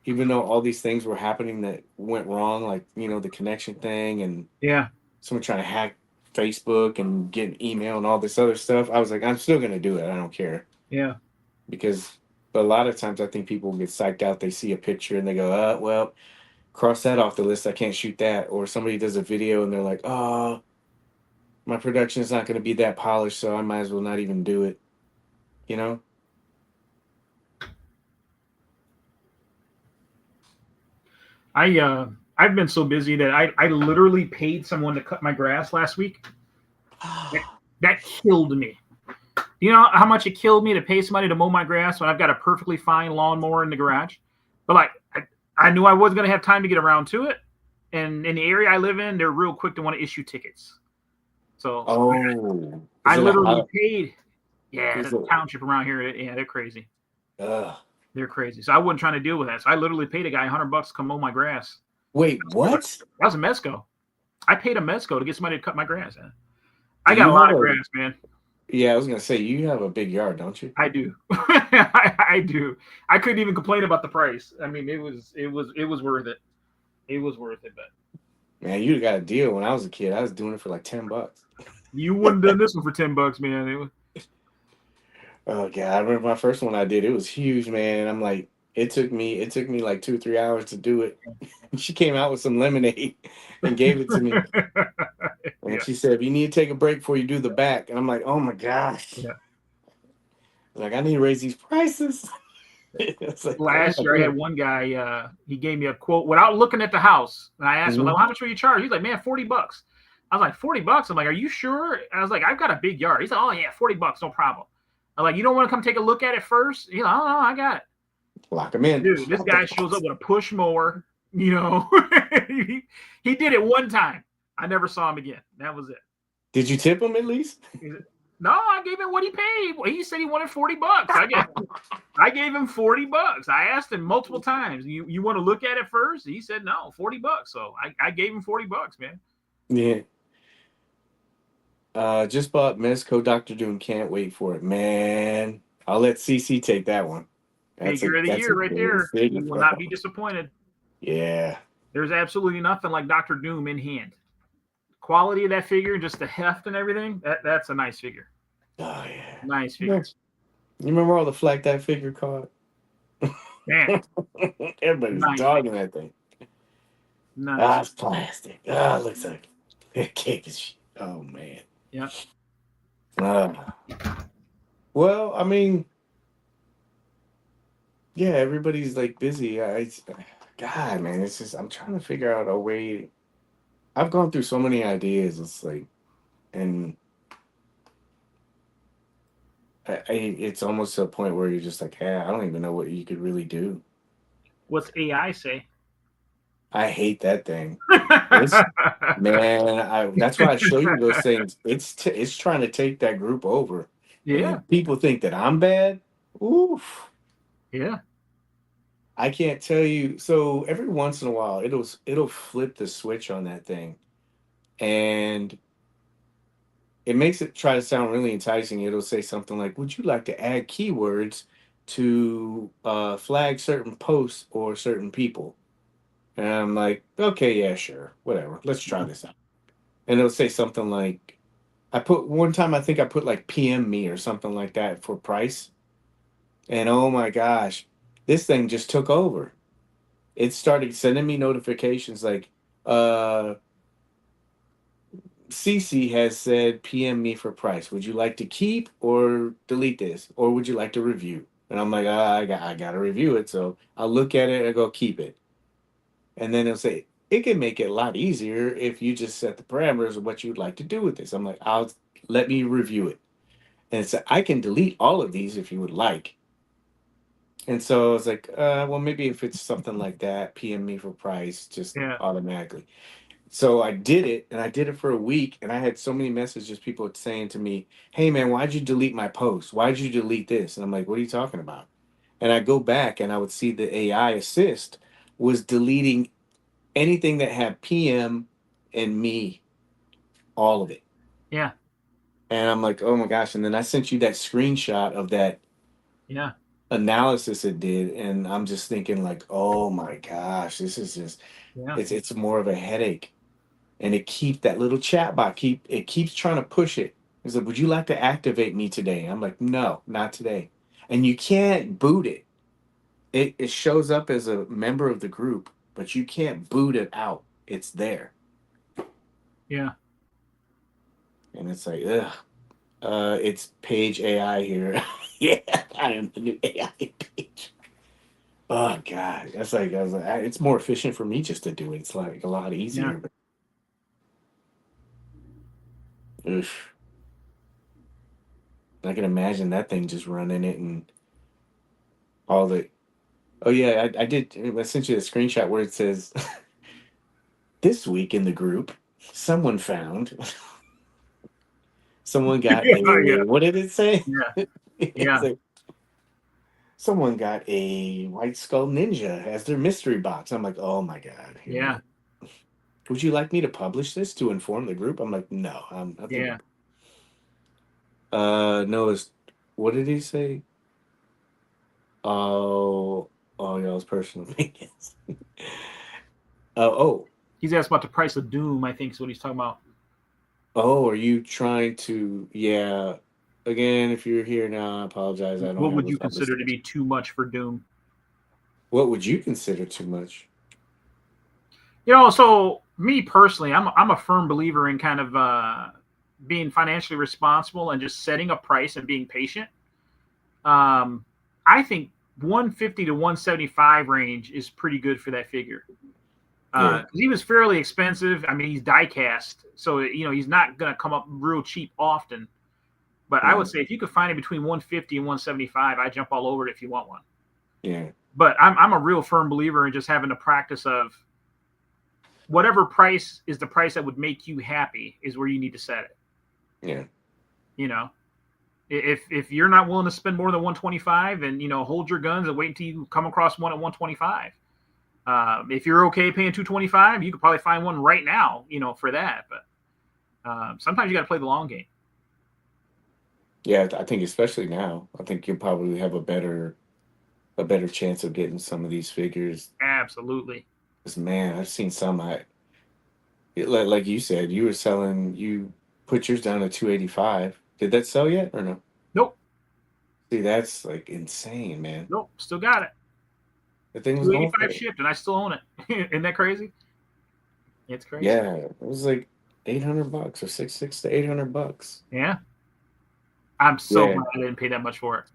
Even though all these things were happening that went wrong, like the connection thing and Yeah. someone trying to hack Facebook and get an email and all this other stuff. I was like, I'm still gonna do it. I don't care. Yeah. But a lot of times I think people get psyched out. They see a picture and they go, well, cross that off the list. I can't shoot that. Or somebody does a video and they're like, oh, my production is not going to be that polished, so I might as well not even do it. You know? I've been so busy that I literally paid someone to cut my grass last week. That killed me. You know how much it killed me to pay somebody to mow my grass when I've got a perfectly fine lawnmower in the garage? But like I knew I wasn't going to have time to get around to it. And in the area I live in, they're real quick to want to issue tickets. So Oh, I is it a literally hot? paid. Yeah, Is the it? township around here, yeah, they're crazy. Uh, They're crazy. So I wasn't trying to deal with that. So I literally paid a guy $100 to come mow my grass. Wait, what? That was a Mezco. I paid a Mezco to get somebody to cut my grass. Do I got you a have lot of a? grass, man. Yeah, I was gonna say you have a big yard, don't you? I do. I do. I couldn't even complain about the price. I mean, it was worth it. It was worth it. But Man, you got a deal. When I was a kid, I was doing it for like $10. you wouldn't have done this one for $10, man. Oh god, I remember my first one I did. It was huge, man. And I'm like, it took me like 2 or 3 hours to do it. She came out with some lemonade and gave it to me. And Yeah. she said, if you need to take a break before you do the back. And I'm like, oh my gosh. Yeah. Like, I need to raise these prices. It's like, oh Last my year I god. had one guy, he gave me a quote without looking at the house. And I asked him, like, Mhm. how much will you charge? He's like, man, $40. I was like, $40? I'm like, are you sure? I was like, I've got a big yard. He's like, oh yeah, $40, no problem. I'm like, you don't want to come take a look at it first? He's like, oh no, I got it. Lock them in. Dude, this guy shows up with a push mower, you know. he did it one time. I never saw him again. That was it. Did you tip him at least? No, I gave him what he paid. He said he wanted $40. I gave him $40. I asked him multiple times. You want to look at it first? He said no, $40. So I gave him $40, man. Yeah. Just bought Mezco Doctor Doom. Can't wait for it, man. I'll let CC take that one. Figure of the That's a year right good there. figure, You will not be bro. disappointed. Yeah. There's absolutely nothing like Doctor Doom in hand. Quality of that figure, just the heft and everything. That's a nice figure. Oh yeah. Nice figure. Yes. You remember all the flack that figure caught? Man, Everybody's nice dogging figure. that thing. Ah, Nice. it's plastic. Ah, it looks like it cake is shit. Oh man. Yeah. Ah. Well, I mean, yeah, everybody's like busy. God, man, it's just I'm trying to figure out a way. I've gone through so many ideas. It's like, and it's almost to a point where you're just like, yeah, I don't even know what you could really do. What's AI say? I hate that thing. It's man, that's why I show you those things. It's trying to take that group over, and Yeah. if people think that I'm bad, oof, Yeah. I can't tell you. So every once in a while, it'll flip the switch on that thing, and it makes it try to sound really enticing. It'll say something like, "Would you like to add keywords to flag certain posts or certain people?" And I'm like, "Okay, yeah, sure, whatever. Let's try this out." And it'll say something like, I put one time, I think I put like PM me or something like that for price. And oh my gosh, this thing just took over. It started sending me notifications like, uh, CC has said PM me for price. Would you like to keep or delete this? Or would you like to review? And I'm like, I got to review it. So I'll look at it and go keep it. And then it'll say, it can make it a lot easier if you just set the parameters of what you'd like to do with this. I'm like, let me review it. And it's I can delete all of these if you would like. And so I was like, well, maybe if it's something like that, PM me for price just Yeah. automatically. So I did it, and I did it for a week, and I had so many messages, people saying to me, hey man, why'd you delete my post? Why'd you delete this? And I'm like, what are you talking about? And I go back and I would see the AI assist was deleting anything that had PM and me, all of it. Yeah. And I'm like, oh my gosh. And then I sent you that screenshot of that Yeah. analysis it did. And I'm just thinking like, oh my gosh, this is just, Yeah. it's more of a headache. And it keep that little chat bot, it keeps trying to push it. It's like, would you like to activate me today? I'm like, no, not today. and you can't boot it. It shows up as a member of the group, but you can't boot it out. It's there, Yeah. and it's like, ugh. It's Paige AI here. Yeah, I am the new AI Paige. Oh God, that's like I was like, it's more efficient for me just to do it. It's like a lot Yeah. easier. But oof, I can imagine that thing just running it and all the. Oh yeah, I did. I sent you a screenshot where it says this week in the group, someone found someone got Yeah. Yeah. a what did it say? Yeah. It's Yeah. like someone got a White Skull Ninja as their mystery box. I'm like, oh my God, here we Yeah. go. Would you like me to publish this to inform the group? I'm like, no, I'm nothing Yeah. but no, it's what did he say? Oh, oh, y'all's personal opinions. Oh, He's asked about the price of Doom, I think is what he's talking about. oh, are you trying to? Yeah. Again, if you're here now, I apologize. I don't What have would those you consider to conversations. be too much for Doom? What would you consider too much? So me personally, I'm a firm believer in kind of being financially responsible and just setting a price and being patient. Um, I think 150 to 175 range is pretty good for that figure. Yeah, He was fairly expensive. I mean, he's die cast, so he's not gonna come up real cheap often. But I would mm, say if you could find it between 150 and 175, I jump all over it if you want one. yeah, But I'm a real firm believer in just having the practice of whatever price is the price that would make you happy is where you need to set it. yeah, You know, if you're not willing to spend more than 125, then hold your guns and wait until you come across one at 125. If you're okay paying 225, you could probably find one right now, for that. But sometimes you got to play the long game. yeah. I think especially now, I think you'll probably have a better chance of getting some of these figures. Absolutely. 'Cause, man, I've seen some. Like you said, you were selling. You put yours down to 285. Did that sell yet or no? Nope. See, that's like insane, man. Nope. Still got it. The thing was going 285 for shipped, and I still own it. Isn't that crazy? It's crazy. yeah. It was like $800 or six to $800. Yeah. I'm so Yeah, glad I didn't pay that much for it.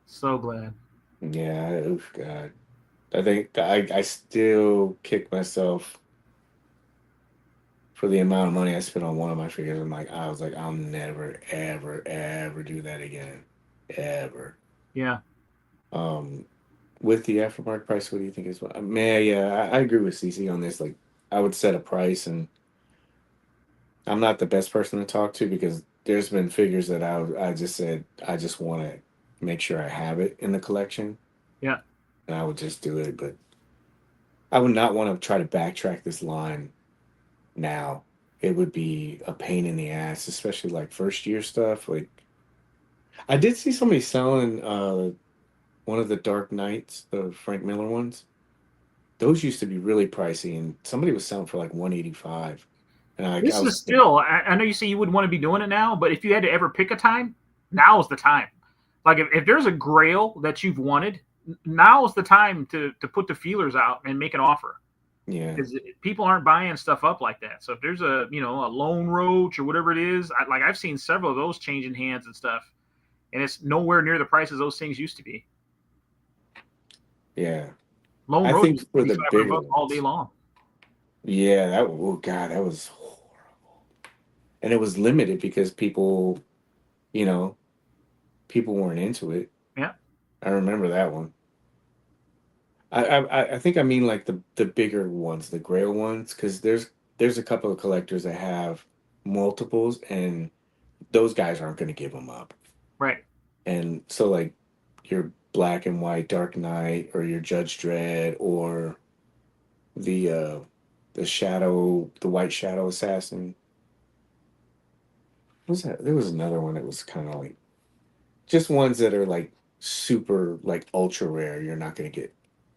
So glad. yeah. Oof, God. I think I still kick myself for the amount of money I spent on one of my figures. I was like, I'll never, ever, ever do that again, ever. Yeah. Um, with the aftermarket price, what do you think is? Man, yeah, I agree with CC on this. Like, I would set a price, and I'm not the best person to talk to because there's been figures that I just said I just want to make sure I have it in the collection, Yeah. and I would just do it. But I would not want to try to backtrack this line now. It would be a pain in the ass, especially like first year stuff. Like I did see somebody selling one of the Dark Knights, the Frank Miller ones. Those used to be really pricey, and somebody was selling for like 185. And I This was is still, I know you say you wouldn't want to be doing it now, but if you had to ever pick a time, now is the time. Like if there's a grail that you've wanted, now is the time to put the feelers out and make an offer. yeah, Because people aren't buying stuff up like that. So if there's a lone roach or whatever it is, I've seen several of those changing hands and stuff, and it's nowhere near the prices those things used to be. yeah. Lone I roach think used to for be the 500 bigger bucks all day ones, long. yeah, oh God, that was horrible. And it was limited because you know, people weren't into it. Yeah. I remember that one. I think I mean like the bigger ones, the grail ones, because there's a couple of collectors that have multiples, and those guys aren't going to give them up. Right. And so like your black and white Dark Knight or your Judge Dredd or the uh the White Shadow Assassin. What was that? There was another one that was kind of like just ones that are like super like ultra rare. You're not going to get.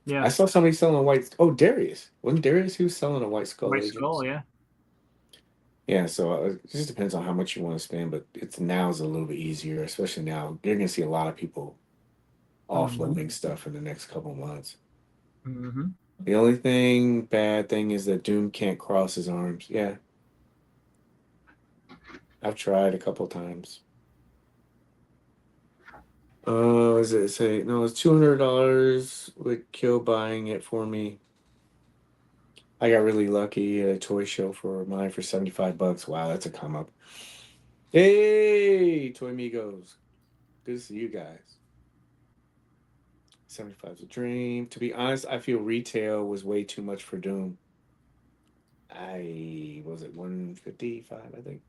I Yeah. saw somebody selling a white. Oh, Darius. Wasn't Darius who was selling a White Skull White Agent? skull. Yeah. Yeah, so it just depends on how much you want to spend, but it's now is a little bit easier, especially now. You're gonna see a lot of people Mm-hmm. offloading stuff in the next couple months. Mm-hmm. The only bad thing is that Doom can't cross his arms. Yeah, I've tried a couple times. Is it say no? It's $200 would kill buying it for me. I got really lucky at a toy show for mine for $75. Wow, that's a come up. Hey, Toy Migos. Good to see you guys. 75 is a dream. To be honest, I feel retail was way too much for Doom. I was it 155, I think.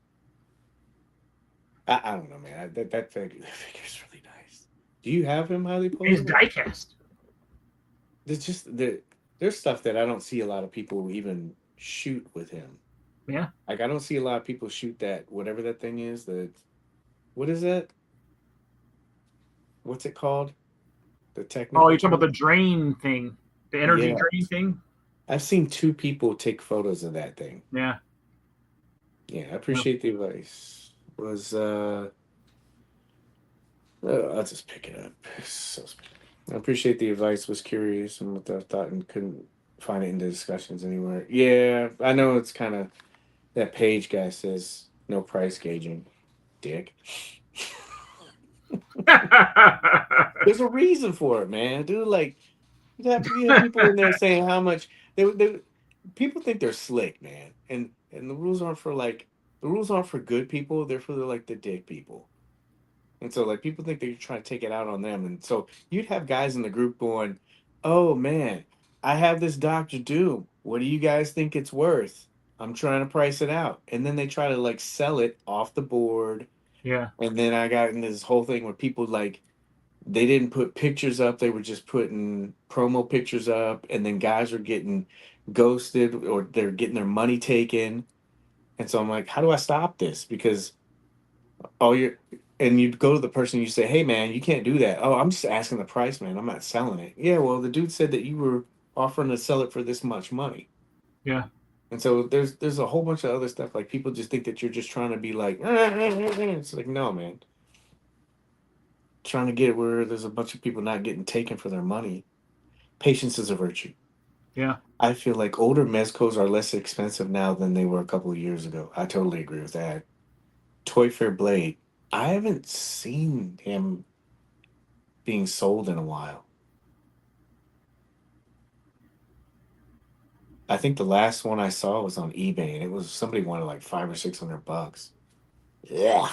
I don't know, man. That figure's really nice. Do you have him highly He's posable? diecast. There's just there's stuff that I don't see a lot of people even shoot with him. Yeah. Like I don't see a lot of people shoot that whatever that thing is. The what is that? What's it called? The Oh, technical you're talking about term? the drain thing, the energy Yeah. drain thing. I've seen two people take photos of that thing. Yeah. Yeah, I Yeah. appreciate the advice. Was I'll just pick it up. So I appreciate the advice. Was curious and what I thought and couldn't find it in the discussions anywhere. Yeah, I know it's kind of that Page guy says no price gauging, dick. There's a reason for it, man, dude. Like you have people in there saying how much they people think they're slick, man, and the rules aren't for like the rules aren't for good people. They're for like the dick people. And so like people think they're trying to take it out on them. And so you'd have guys in the group going, "Oh man, I have this Dr. Doom. What do you guys think it's worth? I'm trying to price it out." And then they try to like sell it off the board. Yeah. And then I got in this whole thing where people like they didn't put pictures up, they were just putting promo pictures up, and then guys were getting ghosted or they're getting their money taken. And so I'm like, how do I stop this? Because oh, you go to the person, you say, "Hey, man, you can't do that." "Oh, I'm just asking the price, man. I'm not selling it." "Yeah, well, the dude said that you were offering to sell it for this much money." Yeah. And so there's a whole bunch of other stuff. Like people just think that you're just trying to be like, it's like, no, man. Trying to get it where there's a bunch of people not getting taken for their money. Patience is a virtue. Yeah. I feel like older Mezcos are less expensive now than they were a couple of years ago. I totally agree with that. Toy Fair Blade. I haven't seen him being sold in a while. I think the last one I saw was on eBay, and it was somebody wanted like $500 or $600. Yeah.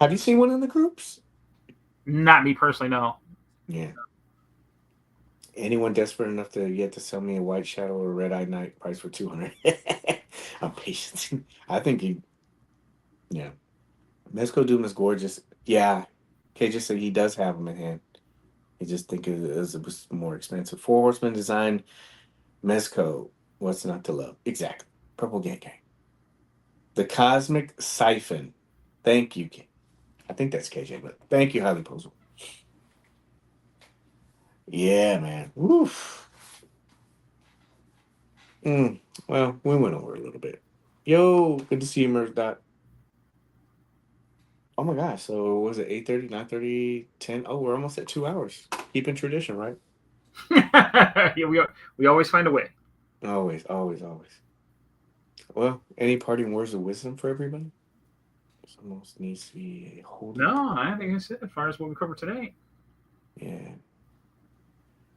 Have you seen one in the groups? Not me personally, no. Yeah. Anyone desperate enough to get to sell me a White Shadow or a Red Eye Knight price for 200? I'm patient. I think he, yeah. Mezco Doom is gorgeous. Yeah. Kay just said he does have them in hand. He just think it was more expensive. Four Horsemen design Mezco. What's not to love? Exactly. Purple Gang Gang. The Cosmic Siphon. Thank you, King. I think that's KJ, but thank you, Highly Posable. Yeah, man. Woof. Well, we went over a little bit. Yo, good to see you, Merc Dot. Oh my gosh. So was it 8:30, 9:30, 10? Oh, we're almost at 2 hours. Keeping tradition, right? Yeah, we always find a way. Always, always, always. Well, any parting words of wisdom for everybody? Almost needs to be a holding. No, I think that's it as far as what we covered today. Yeah.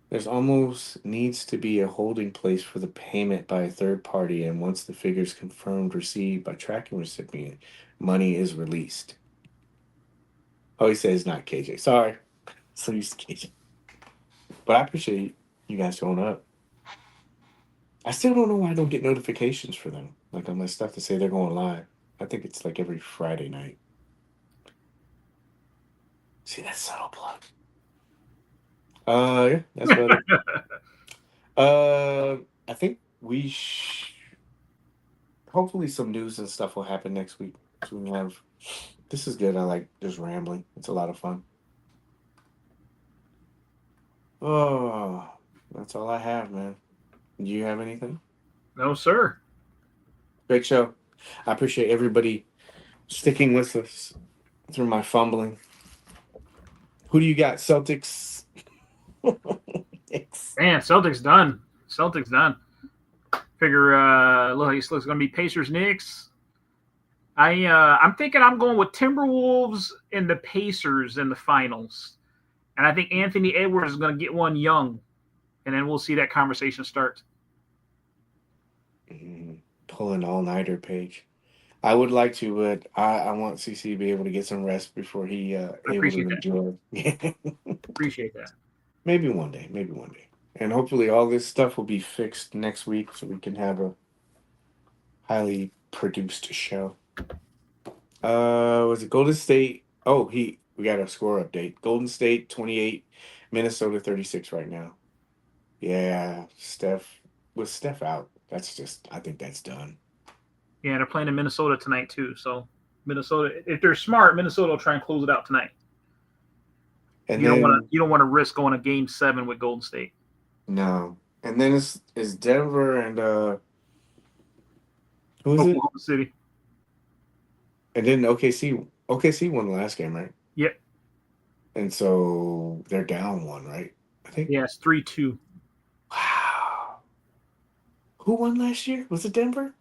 There's almost needs to be a holding place for the payment by a third party, and once the figure is confirmed received by tracking recipient, money is released. Oh, he says not KJ. Sorry. So used to KJ. But I appreciate you guys showing up. I still don't know why I don't get notifications for them. Like on my stuff to say they're going live. I think it's like every Friday night. See that subtle plug. Yeah, that's about it. I think hopefully some news and stuff will happen next week. So we can have this is good. I like just rambling. It's a lot of fun. Oh, that's all I have, man. Do you have anything? No, sir. Great show. I appreciate everybody sticking with us through my fumbling. Who do you got? Celtics. Man, Celtics done. Celtics done. Figure look, it's going to be Pacers Knicks. I'm thinking I'm going with Timberwolves and the Pacers in the finals, and I think Anthony Edwards is going to get one young, and then we'll see that conversation start. Pulling all nighter, Paige. I would like to, but I want CC to be able to get some rest before he able to enjoy. Appreciate that. Maybe one day. Maybe one day. And hopefully all this stuff will be fixed next week so we can have a highly produced show. Was it Golden State? Oh, we got a score update. Golden State 28, Minnesota 36 right now. Yeah, with Steph out, I think that's done. Yeah, they're playing in Minnesota tonight too. So Minnesota, if they're smart, Minnesota will try and close it out tonight. And you don't want to risk going to Game 7 with Golden State. No, and then it's Denver and who is Oklahoma City. And then OKC won the last game, right? Yep. And so they're down one, right? I think. Yeah, it's 3-2. Wow. Who won last year? Was it Denver?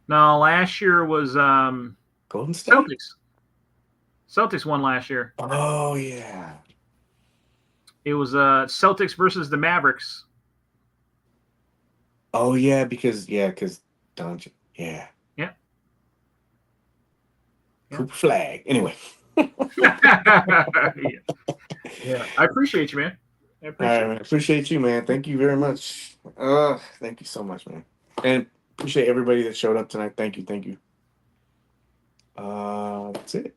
No, last year was Golden State. Celtics won last year. Oh yeah. It was Celtics versus the Mavericks. Oh yeah, because Doncic. Yeah. Yeah. Cooper Flag. Anyway. Yeah. I appreciate you, man. I appreciate you, man. Thank you very much. Thank you so much, man. And appreciate everybody that showed up tonight. Thank you. That's it.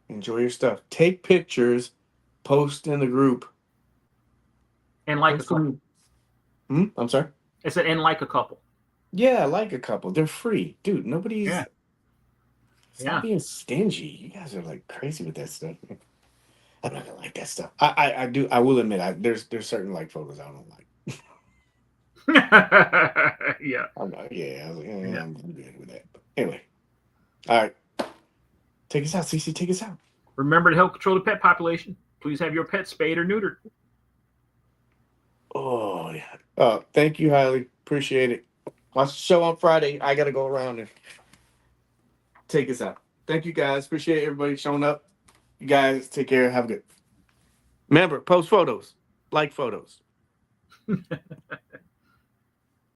Enjoy your stuff. Take pictures. Post in the group. And like a couple. I'm sorry? I said, and like a couple. Yeah, like a couple. They're free. Dude, nobody's... Yeah. Stop being stingy. You guys are like crazy with that stuff. I'm not gonna like that stuff. I will admit, there's certain like photos I don't like. Yeah. I'm good with that. But anyway. All right. Take us out, CC. Take us out. Remember to help control the pet population. Please have your pet spayed or neutered. Oh, yeah. Thank you, highly. Appreciate it. Watch the show on Friday. I got to go around and take us out. Thank you, guys. Appreciate everybody showing up. You guys take care. Have a good. Remember, post photos. Like photos.